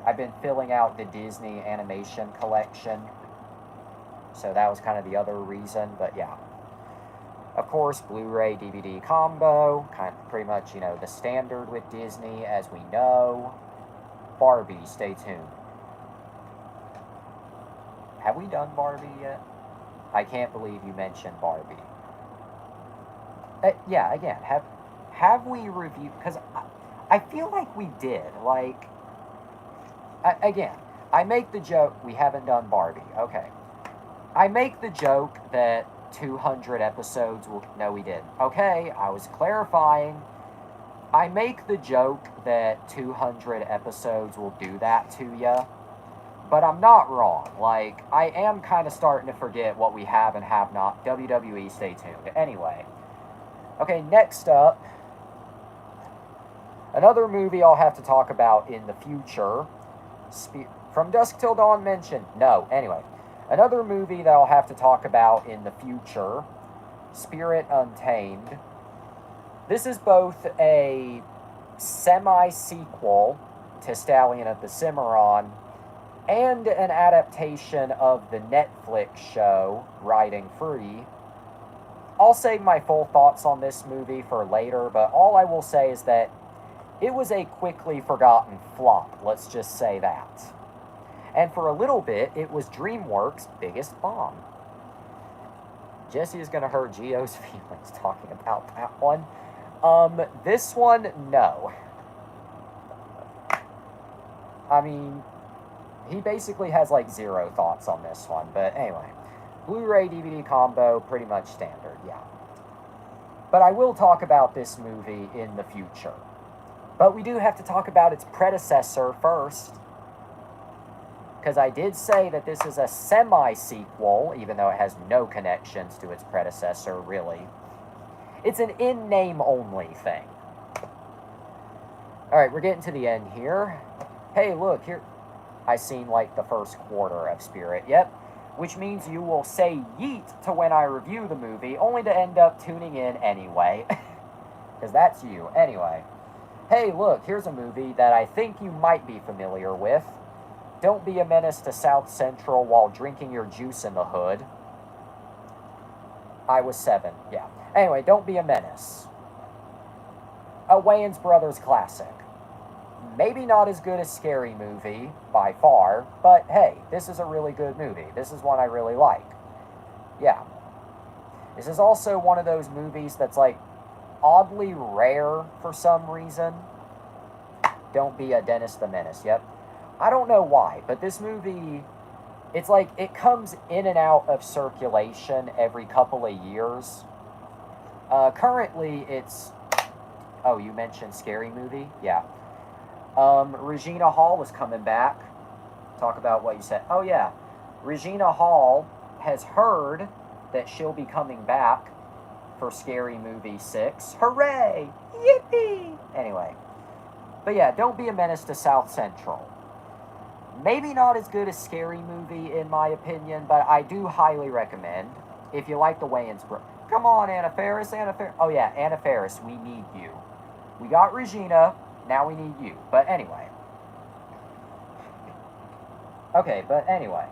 I've been filling out the Disney animation collection. So that was kind of the other reason, but yeah. Of course, Blu-ray DVD combo, kind of pretty much, the standard with Disney as we know. Barbie, stay tuned. Have we done Barbie yet? I can't believe you mentioned Barbie. Yeah, again, have we reviewed? Because I feel like we did. Like, again, I make the joke we haven't done Barbie. Okay, I make the joke that 200 episodes will. No, we didn't. Okay, I was clarifying. I make the joke that 200 episodes will do that to you. But I'm not wrong. Like, I am kind of starting to forget what we have and have not. WWE, stay tuned. Anyway. Okay, next up. Another movie I'll have to talk about in the future. From Dusk Till Dawn mentioned. No, anyway. Another movie that I'll have to talk about in the future. Spirit Untamed. This is both a semi-sequel to Stallion of the Cimarron and an adaptation of the Netflix show Riding Free. I'll save my full thoughts on this movie for later, but all I will say is that it was a quickly forgotten flop, let's just say that. And for a little bit, it was DreamWorks' biggest bomb. Jesse is going to hurt Gio's feelings talking about that one. This one, no. I mean, he basically has like zero thoughts on this one, but anyway. Blu-ray DVD combo, pretty much standard, yeah. But I will talk about this movie in the future. But we do have to talk about its predecessor first. Because I did say that this is a semi-sequel, even though it has no connections to its predecessor, really. It's an in-name only thing. Alright, we're getting to the end here. Hey, look, here. I seen like the first quarter of Spirit, yep. Which means you will say yeet to when I review the movie, only to end up tuning in anyway. Because that's you. Anyway. Hey, look, here's a movie that I think you might be familiar with. Don't be a menace to South Central while drinking your juice in the hood. I was 7, yeah. Anyway, Don't Be a Menace. A Wayans Brothers classic. Maybe not as good as Scary Movie, by far, but hey, this is a really good movie. This is one I really like. Yeah. This is also one of those movies that's like oddly rare for some reason. Don't Be a Dennis the Menace, yep. I don't know why, but this movie, it's like it comes in and out of circulation every couple of years. Currently, it's... Oh, you mentioned Scary Movie? Yeah. Regina Hall is coming back. Talk about what you said. Oh, yeah. Regina Hall has heard that she'll be coming back for Scary Movie 6. Hooray! Yippee! Anyway. But yeah, Don't Be a Menace to South Central. Maybe not as good as Scary Movie, in my opinion, but I do highly recommend. If you like the Wayans Brothers. Come on, Anna Faris, Anna Faris. Oh, yeah, Anna Faris, we need you. We got Regina, now we need you. But anyway. Okay, but anyway.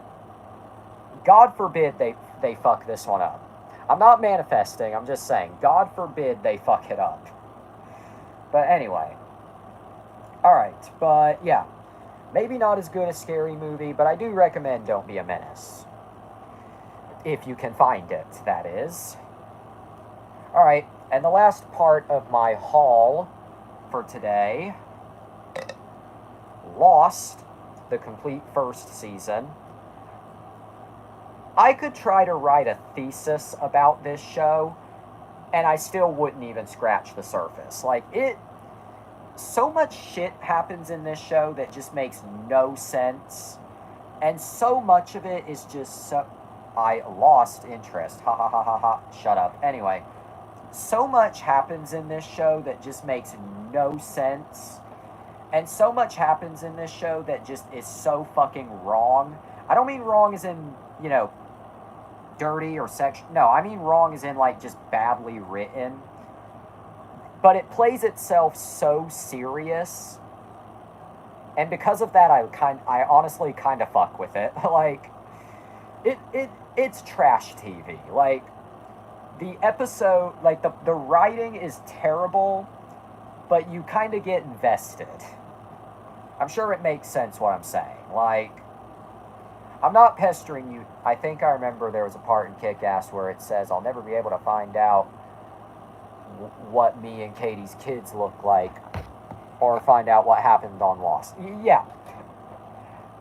God forbid they fuck this one up. I'm not manifesting, I'm just saying. God forbid they fuck it up. But anyway. Alright, but yeah. Maybe not as good as Scary Movie, but I do recommend Don't Be a Menace. If you can find it, that is. Alright, and the last part of my haul for today. Lost, the complete first season. I could try to write a thesis about this show, and I still wouldn't even scratch the surface. Like, so much shit happens in this show that just makes no sense. And so much of it is just so... I lost interest. Ha ha ha ha ha. Shut up. Anyway, so much happens in this show that just makes no sense. And so much happens in this show that just is so fucking wrong. I don't mean wrong as in, you know, dirty or sexual. No, I mean wrong as in, like, just badly written. But it plays itself so serious. And because of that, I honestly kind of fuck with it. Like, it's trash TV. Like, the episode, like, the writing is terrible, but you kind of get invested. I'm sure it makes sense what I'm saying. Like, I'm not pestering you. I think I remember there was a part in Kick-Ass where it says, I'll never be able to find out what me and Katie's kids look like, or find out what happened on Lost. Yeah.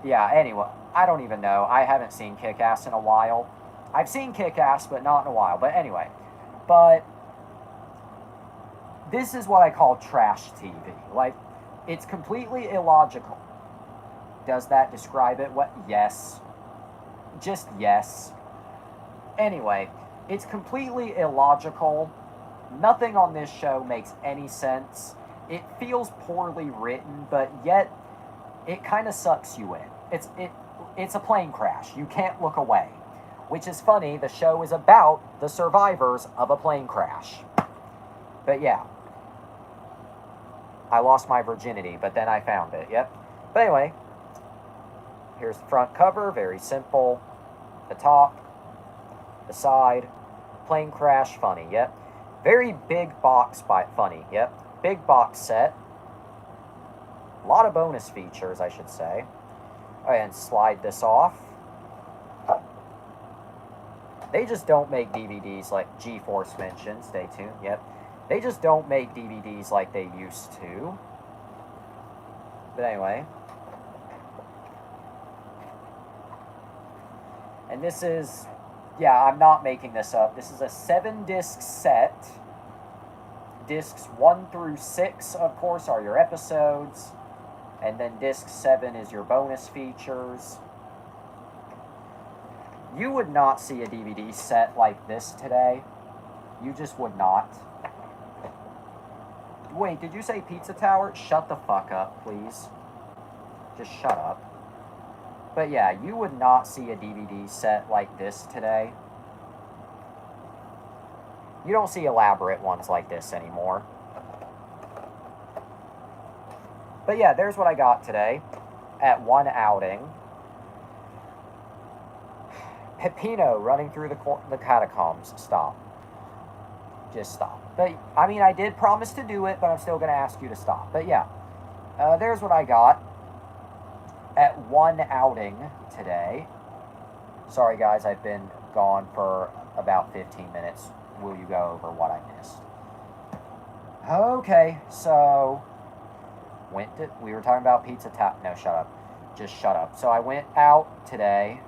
Yeah, anyway, I don't even know. I haven't seen Kick-Ass in a while. I've seen Kick-Ass, but not in a while. But anyway, this is what I call trash TV. Like, it's completely illogical. Does that describe it? What? Yes. Just yes. Anyway, it's completely illogical. Nothing on this show makes any sense. It feels poorly written, but yet it kind of sucks you in. It's a plane crash. You can't look away. Which is funny, the show is about the survivors of a plane crash. But yeah. I lost my virginity, but then I found it. Yep. But anyway, here's the front cover. Very simple. The top. The side. Plane crash. Funny. Yep. Very big box by funny. Yep. Big box set. A lot of bonus features, I should say. And slide this off. They just don't make DVDs like G-Force mentioned. Stay tuned. Yep. They just don't make DVDs like they used to. But anyway. And this is, yeah, I'm not making this up. This is a 7-disc set. Discs 1 through 6, of course, are your episodes. And then disc 7 is your bonus features. You would not see a DVD set like this today. You just would not. Wait, did you say Pizza Tower? Shut the fuck up, please. Just shut up. But yeah, you would not see a DVD set like this today. You don't see elaborate ones like this anymore. But yeah, there's what I got today at one outing. Peppino running through the catacombs. Stop. Just stop. But, I mean, I did promise to do it, but I'm still going to ask you to stop. But yeah, there's what I got at one outing today. Sorry, guys, I've been gone for about 15 minutes. Will you go over what I missed? Okay, so we were talking about Pizza Tower. No, shut up. Just shut up. So I went out today.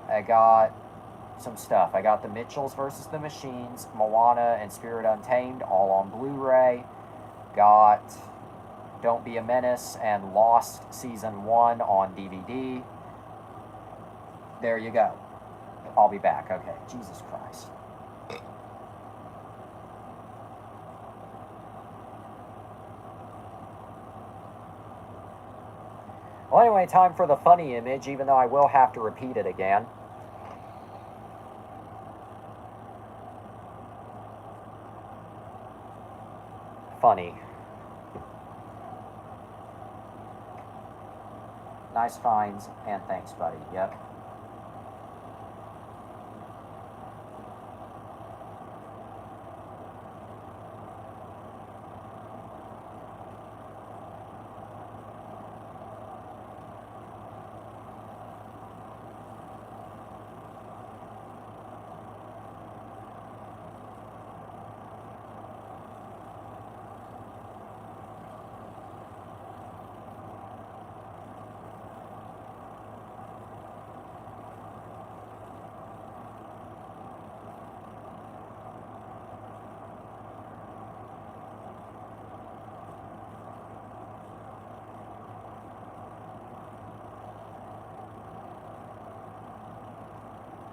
I got some stuff. I got the Mitchells versus the Machines, Moana, and Spirit Untamed, all on Blu-ray. Got Don't Be a Menace and Lost Season 1 on DVD. There you go. I'll be back. Okay, Jesus Christ. Well, anyway, time for the funny image, even though I will have to repeat it again. Funny. Nice finds, and thanks, buddy. Yep.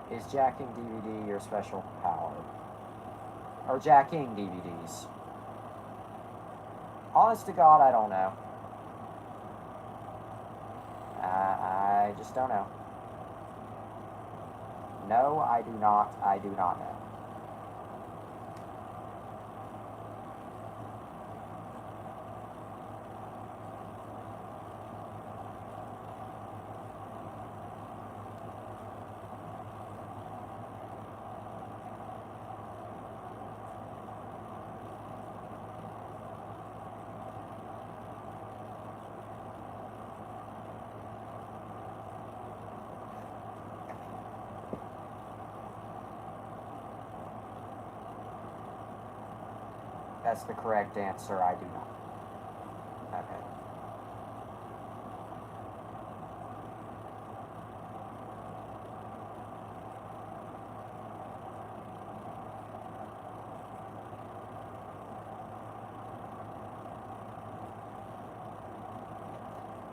Is jacking DVD your special power? Or jacking DVDs? Honest to God, I don't know. just don't know. No, I do not. I do not know. That's the correct answer. I do not. Okay.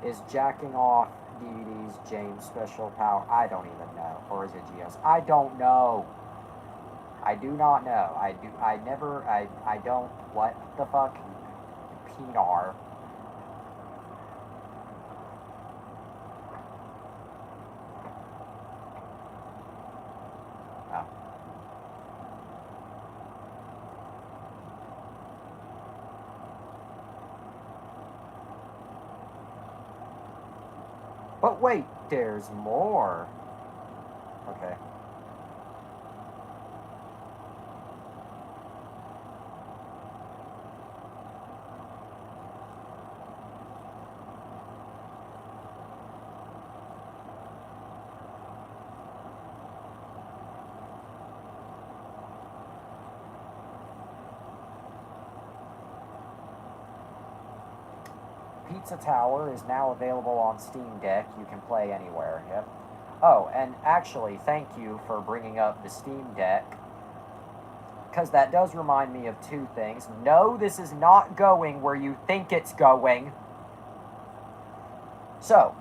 Is jacking off DVDs James' special power? I don't even know. Or is it Geo's? I don't know. I do not know. I don't, what the fuck? Pinar. Oh. But wait, there's more. Okay. Pizza Tower is now available on Steam Deck. You can play anywhere. Yep. Oh, and actually, thank you for bringing up the Steam Deck, because that does remind me of two things. No, this is not going where you think it's going. So,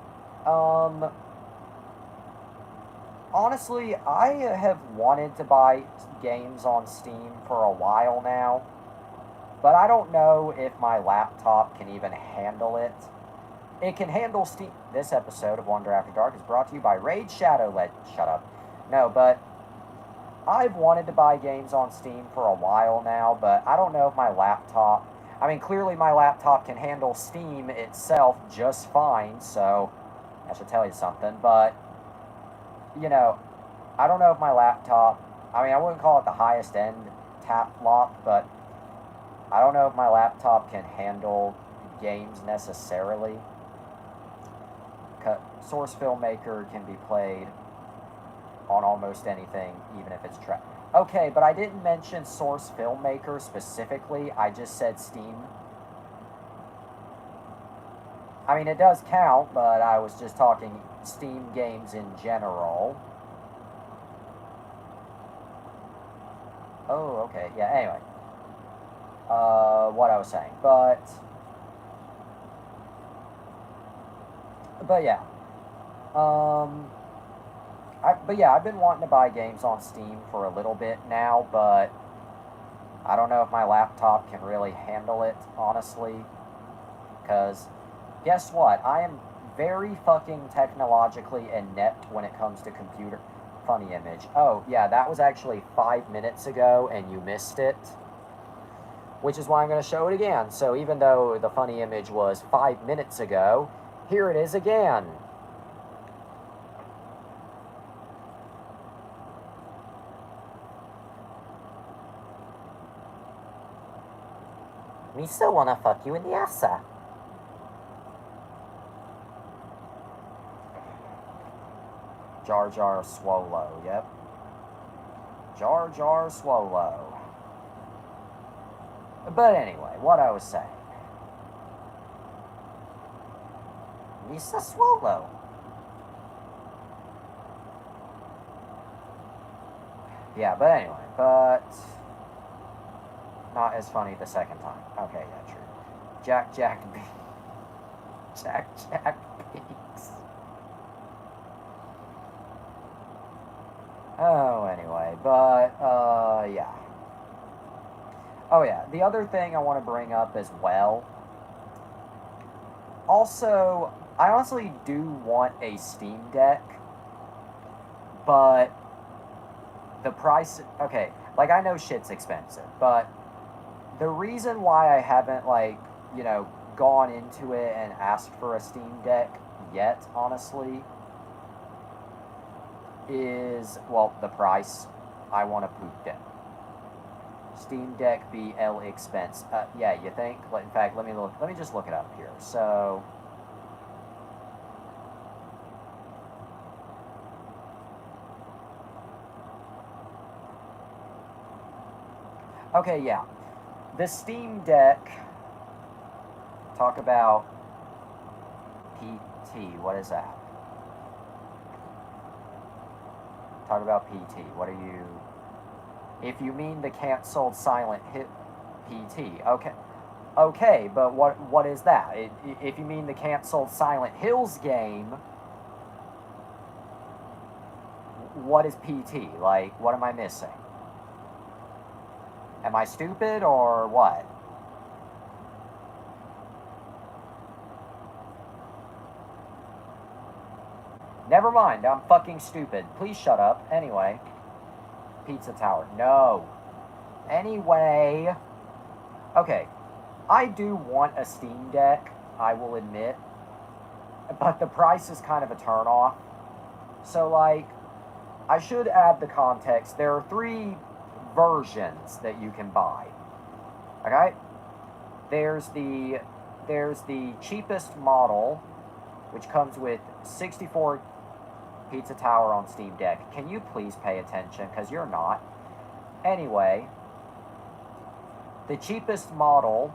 honestly, I have wanted to buy games on Steam for a while now, but I don't know if my laptop can even handle it. It can handle Steam. This episode of Wonder After Dark is brought to you by Raid Shadow Shut up. No, but I've wanted to buy games on Steam for a while now, but I don't know if my laptop... I mean, clearly my laptop can handle Steam itself just fine, so that should tell you something, but, you know, I don't know if my laptop... I mean, I wouldn't call it the highest end tap lock, but I don't know if my laptop can handle games necessarily. Source Filmmaker can be played on almost anything, even if it's trapped. Okay, but I didn't mention Source Filmmaker specifically. I just said Steam. I mean, it does count, but I was just talking Steam games in general. Oh, okay. Yeah, anyway. What I was saying. But yeah. But yeah, I've been wanting to buy games on Steam for a little bit now, but I don't know if my laptop can really handle it, honestly. Because, guess what? I am very fucking technologically inept when it comes to computer... Funny image. Oh, yeah, that was actually 5 minutes ago, and you missed it. Which is why I'm going to show it again. So even though the funny image was 5 minutes ago, here it is again. Me still wanna fuck you in the ass. Jar Jar Swallow, yep. Jar Jar Swallow. But anyway, what I was saying. Misa Swallow. Yeah, but anyway, not as funny the second time. Okay, yeah, true. Jack Binks. Oh, anyway, but, yeah. Oh, yeah, the other thing I want to bring up as well. Also, I honestly do want a Steam Deck, but the price, okay, like, I know shit's expensive, but the reason why I haven't, like, you know, gone into it and asked for a Steam Deck yet, honestly, is, well, the price. I want a poop deck. Steam Deck BL expense. Yeah, you think? In fact, let me just look it up here. So, okay, yeah. The Steam Deck, talk about PT. What is that? Talk about PT. What are you... If you mean the canceled Silent Hit PT. Okay. Okay, but what is that? If you mean the canceled Silent Hills game, what is PT? Like, what am I missing? Am I stupid or what? Never mind, I'm fucking stupid. Please shut up. Anyway. Pizza Tower. No. Anyway. Okay. I do want a Steam Deck, I will admit. But the price is kind of a turnoff. So, like, I should add the context. There are 3 versions that you can buy. Okay? There's the cheapest model, which comes with 64 Pizza Tower on Steam Deck. Can you please pay attention? Because you're not. Anyway, the cheapest model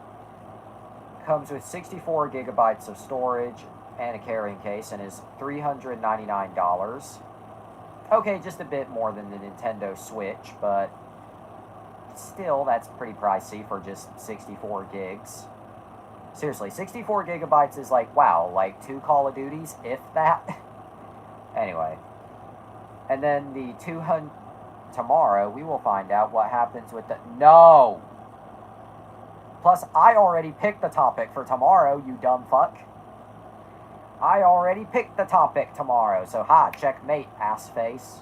comes with 64 gigabytes of storage and a carrying case and is $399. Okay, just a bit more than the Nintendo Switch, but still, that's pretty pricey for just 64 gigs. Seriously, 64 gigabytes is like, wow, like 2 Call of Duties, if that. Anyway. And then the 200... Tomorrow, we will find out what happens with the... No! Plus, I already picked the topic for tomorrow, you dumb fuck. I already picked the topic tomorrow, so ha, checkmate, ass face.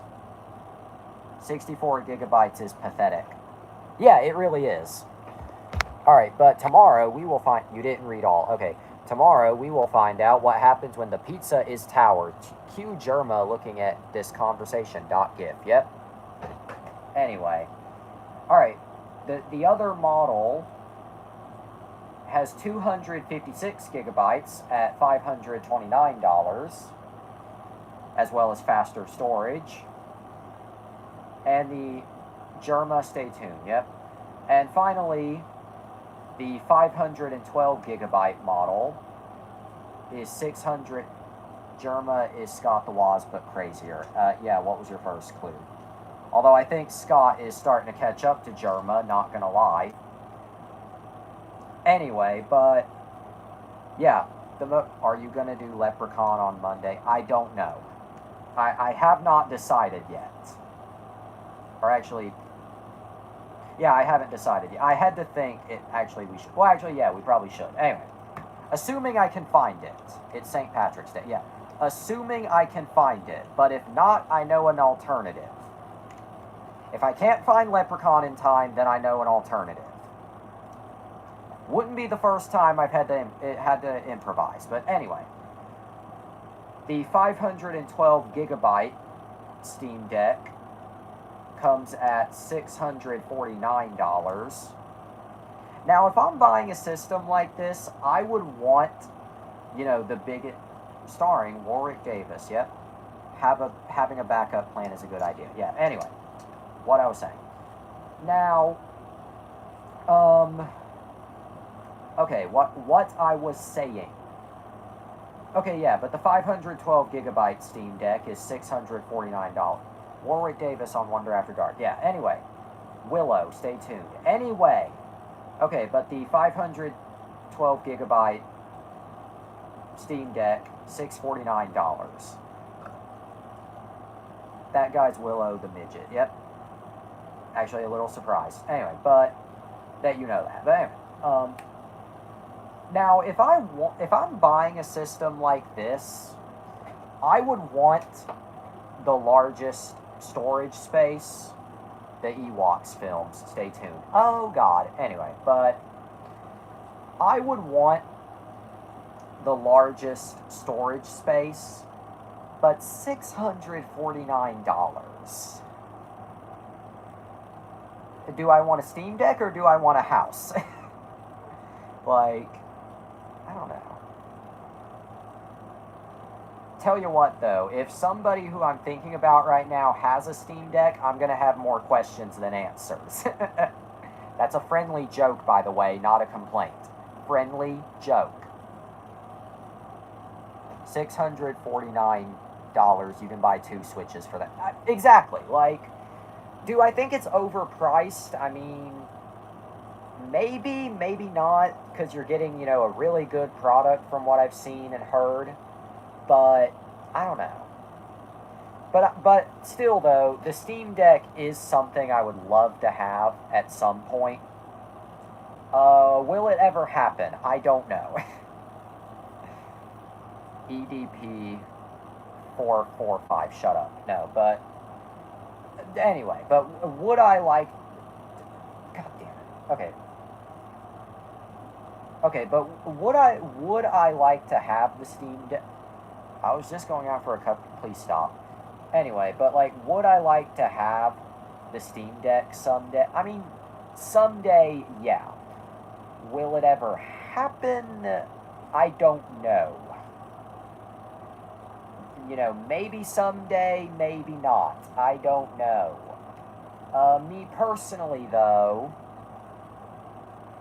64 gigabytes is pathetic. Yeah, it really is. Alright, but tomorrow we will find... You didn't read all. Okay. Tomorrow we will find out what happens when the pizza is towered. Cue Germa looking at this conversation. .gif. Yep. Anyway. Alright. The other model has 256 gigabytes at $529, as well as faster storage. And the Germa, stay tuned, yep. And finally, the 512 gigabyte model is 600. Germa is Scott the Woz, but crazier. Yeah, what was your first clue? Although I think Scott is starting to catch up to Germa, not gonna lie. Anyway, but yeah, are you gonna do Leprechaun on Monday? I don't know. I have not decided yet. Or actually, yeah, I haven't decided yet. I had to think it. Actually, we should. Well, actually, yeah, we probably should. Anyway, assuming I can find it. It's St. Patrick's Day. Yeah, assuming I can find it. But if not, I know an alternative. If I can't find Leprechaun in time, then I know an alternative. Wouldn't be the first time I've had to improvise. But anyway, the 512 gigabyte Steam Deck comes at $649. Now, if I'm buying a system like this, I would want, you know, the biggest, starring Warwick Davis. Yep, having a backup plan is a good idea. Yeah. Anyway, what I was saying. Now, okay, what I was saying. Okay, yeah, but the 512 gigabyte Steam Deck is $649. Warwick Davis on Wonder After Dark. Yeah, anyway. Willow, stay tuned. Anyway. Okay, but the 512 gigabyte Steam Deck, $649. That guy's Willow the Midget. Yep. Actually, a little surprised. Anyway, but that you know that. But anyway, Now, if I'm buying a system like this, I would want the largest storage space. The Ewoks films. Stay tuned. Oh God. Anyway, but I would want the largest storage space, but $649. Do I want a Steam Deck or do I want a house? Like, I don't know. Tell you what though, if somebody who I'm thinking about right now has a Steam Deck, I'm gonna have more questions than answers. That's a friendly joke, by the way, not a complaint. Friendly joke. $649, you can buy 2 Switches for that. Exactly. Like, do I think it's overpriced? I mean, maybe, maybe not, because you're getting, a really good product from what I've seen and heard. But I don't know. But still, though, the Steam Deck is something I would love to have at some point. Will it ever happen? I don't know. EDP 445. Shut up. No, but anyway. But would I like? God damn it. Okay. Okay, but would I like to have the Steam Deck? I was just going out for a cup. Please stop. Anyway, but like, would I like to have the Steam Deck someday? I mean, someday, yeah. Will it ever happen? I don't know. Maybe someday, maybe not. I don't know. Me personally, though,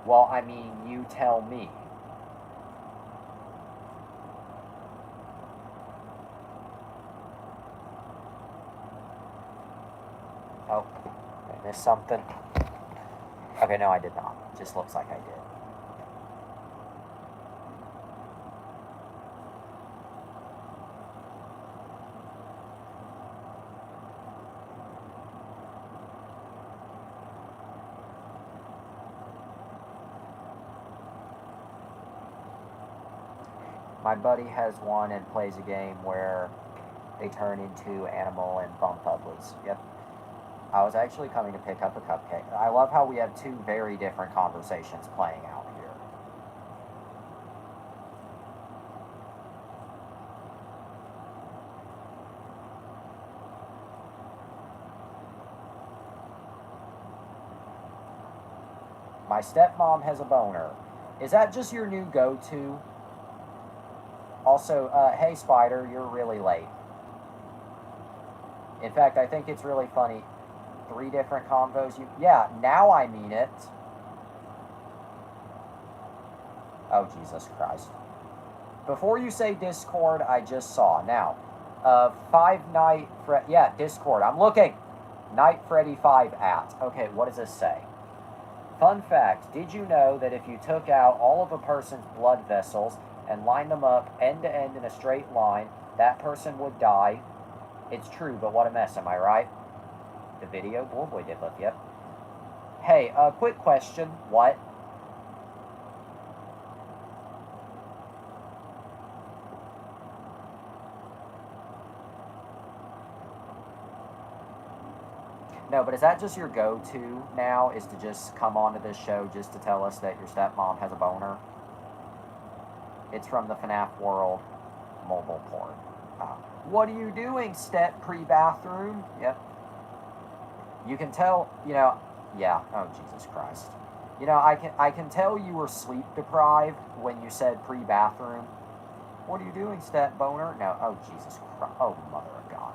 well, I mean, you tell me. Oh, I missed something. Okay, no, I did not. Just looks like I did. My buddy has one and plays a game where they turn into animal and bump uglies. Yep. I was actually coming to pick up a cupcake. I love how we have 2 very different conversations playing out here. My stepmom has a boner. Is that just your new go-to? Also, hey Spider, you're really late. In fact, I think it's really funny. 3 different convos. Yeah, now I mean it. Oh, Jesus Christ. Before you say Discord, I just saw. Now, 5 Night yeah, Discord. I'm looking. Night Freddy 5 at. Okay, what does this say? Fun fact, did you know that if you took out all of a person's blood vessels and lined them up end to end in a straight line, that person would die? It's true, but what a mess, am I right? The video? Oh boy, did look, yep. Hey, quick question. What? No, but is that just your go-to now, is to just come onto this show just to tell us that your stepmom has a boner? It's from the FNAF World mobile port. What are you doing, step pre-bathroom? Yep. You can tell, yeah, oh Jesus Christ. I can tell you were sleep deprived when you said pre-bathroom. What are you doing, step boner? No, oh Jesus Christ, oh mother of God.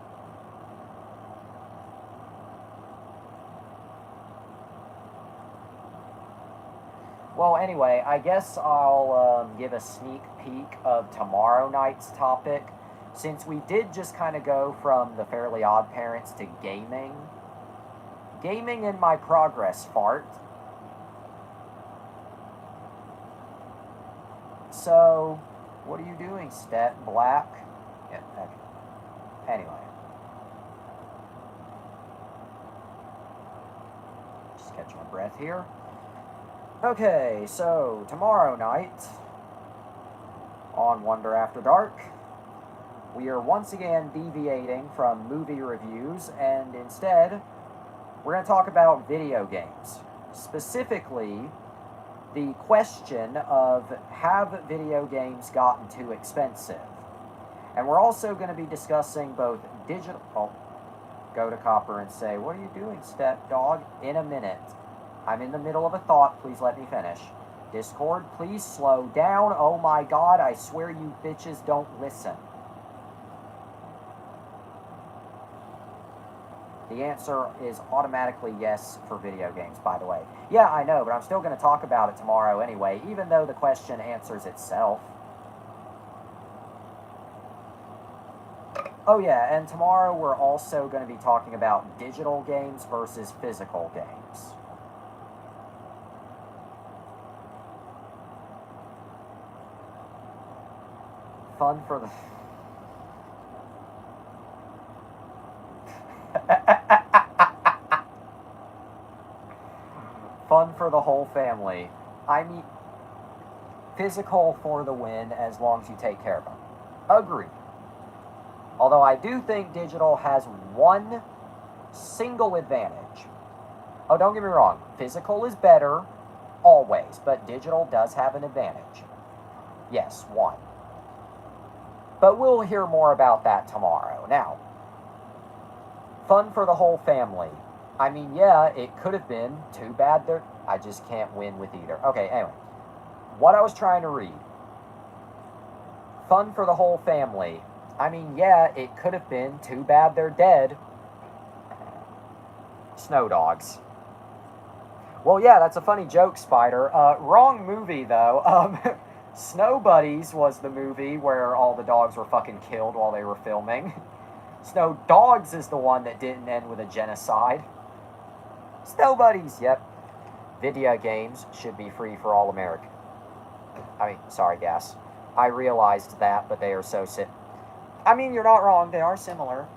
Well, anyway, I guess I'll give a sneak peek of tomorrow night's topic. Since we did just kind of go from the Fairly Odd Parents to gaming. Gaming in my progress, fart. So, what are you doing, Stet Black? Yeah, okay. Anyway. Just catch my breath here. Okay, so tomorrow night, on Wonder After Dark. We are once again deviating from movie reviews, and instead, we're going to talk about video games. Specifically, the question of, have video games gotten too expensive? And we're also going to be discussing both digital... Oh, go to Copper and say, what are you doing, stepdog? In a minute. I'm in the middle of a thought. Please let me finish. Discord, please slow down. Oh my god, I swear you bitches don't listen. The answer is automatically yes for video games, by the way. Yeah, I know, but I'm still going to talk about it tomorrow anyway, even though the question answers itself. Oh yeah, and tomorrow we're also going to be talking about digital games versus physical games. Fun for the... Fun for the whole family. I mean, physical for the win as long as you take care of them. Agreed. Although I do think digital has one single advantage. Oh, don't get me wrong. Physical is better, always, but digital does have an advantage. Yes, one. But we'll hear more about that tomorrow. Now, fun for the whole family. I mean, yeah, it could have been. Too bad there. I just can't win with either. Okay, anyway. What I was trying to read. Fun for the whole family. I mean, yeah, it could have been. Too bad they're dead. Snow dogs. Well, yeah, that's a funny joke, Spider. Wrong movie, though. Snow Buddies was the movie where all the dogs were fucking killed while they were filming. Snow Dogs is the one that didn't end with a genocide. Snow Buddies, yep. Video games should be free for all Americans. I mean, sorry, gas. I realized that, but they are so I mean, you're not wrong. They are similar.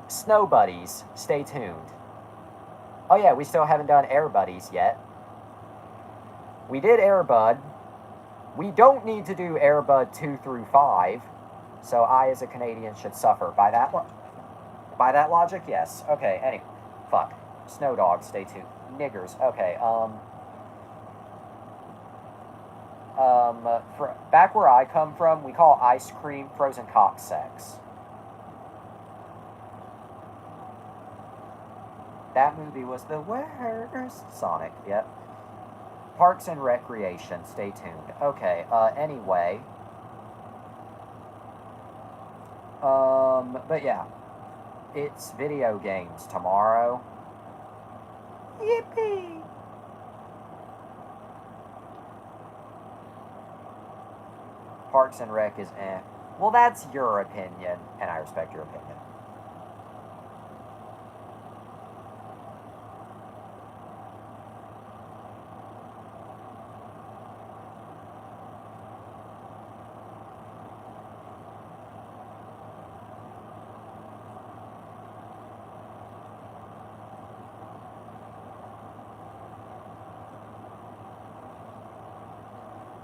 Snow Buddies, stay tuned. Oh yeah, we still haven't done Air Buddies yet. We did Air Bud. We don't need to do Air Bud 2 through 5. So I, as a Canadian, should suffer. By that logic, yes. Okay, anyway. Fuck. Snow Dogs, stay tuned. Niggers. Okay, back where I come from, we call ice cream frozen cock sex. That movie was the worst. Sonic, yep. Parks and Recreation, stay tuned. Okay, anyway. But yeah. It's video games tomorrow. Yippee! Parks and Rec is eh. Well, that's your opinion, and I respect your opinion.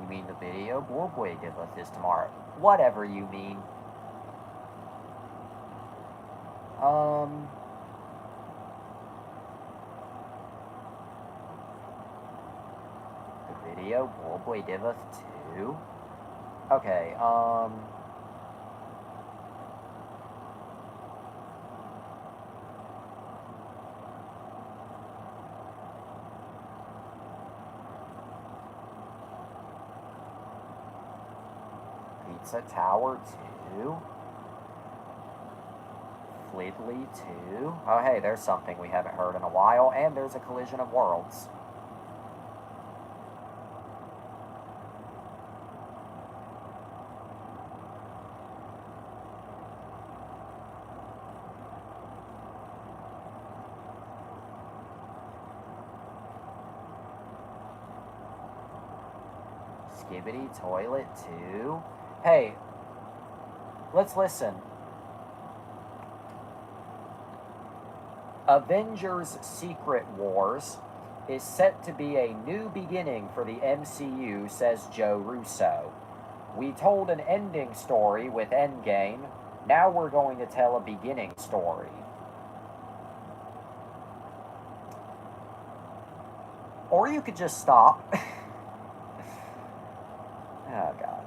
You mean the video? Boy give us this tomorrow. Whatever you mean. The video? Boy Divas 2? Okay, Pizza Tower 2? Fleetly 2? Oh, hey, there's something we haven't heard in a while, and there's a Collision of Worlds. Skibbity Toilet 2? Hey, let's listen. Avengers Secret Wars is set to be a new beginning for the MCU, says Joe Russo. We told an ending story with Endgame. Now we're going to tell a beginning story. Or you could just stop. Oh, God.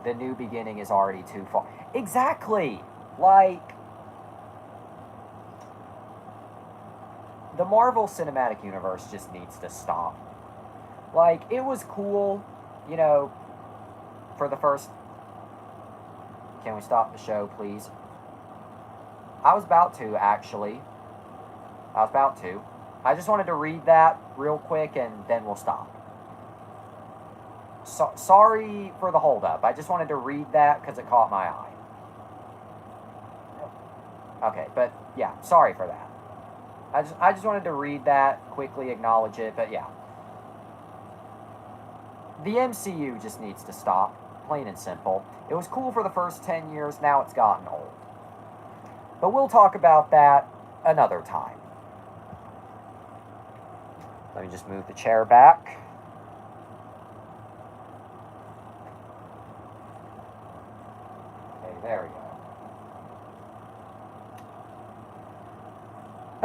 The new beginning is already too far. Exactly! Like, the Marvel Cinematic Universe just needs to stop. Like, it was cool, you know, for the first... Can we stop the show, please? I was about to, actually. I was about to. I just wanted to read that real quick, and then we'll stop. Sorry for the holdup. I just wanted to read that because it caught my eye. Okay, but yeah, sorry for that. I just wanted to read that, quickly acknowledge it, but yeah. The MCU just needs to stop, plain and simple. It was cool for the first 10 years, now it's gotten old. But we'll talk about that another time. Let me just move the chair back. Okay, there we go.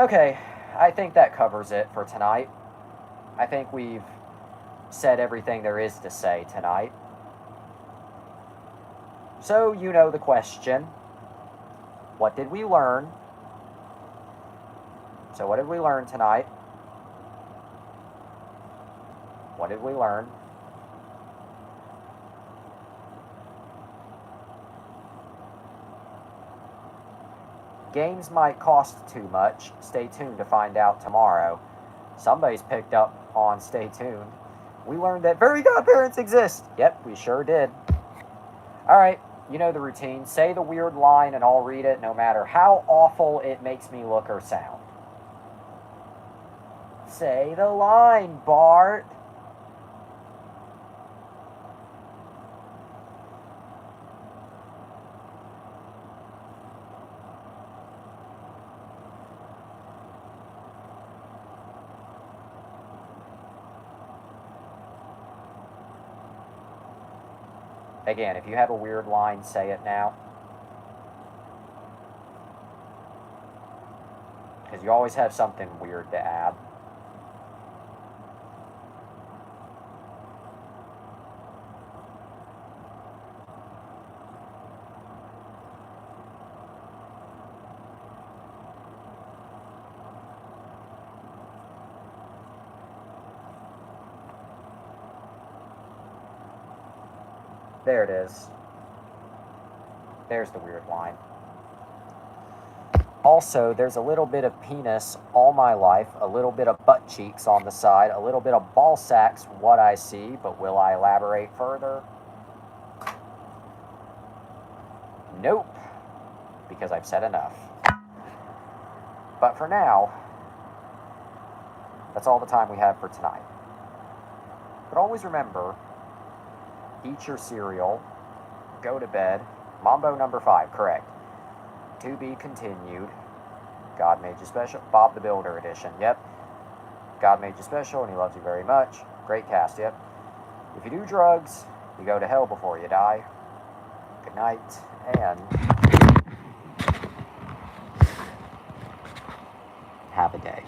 Okay, I think that covers it for tonight. I think we've said everything there is to say tonight. So, you know the question. What did we learn? So, what did we learn tonight? What did we learn? Games might cost too much. Stay tuned to find out tomorrow. Somebody's picked up on stay tuned. We learned that very godparents exist. Yep, we sure did. Alright, you know the routine. Say the weird line and I'll read it no matter how awful it makes me look or sound. Say the line, Bart. Again, if you have a weird line, say it now. Because you always have something weird to add. There it is. There's the weird line. Also, there's a little bit of penis all my life, a little bit of butt cheeks on the side, a little bit of ball sacks, what I see, but will I elaborate further? Nope, because I've said enough. But for now, that's all the time we have for tonight. But always remember, eat your cereal, go to bed. Mambo number 5, correct. To be continued. God made you special. Bob the Builder edition, yep. God made you special and he loves you very much. Great cast, yep. If you do drugs, you go to hell before you die. Good night, and have a day.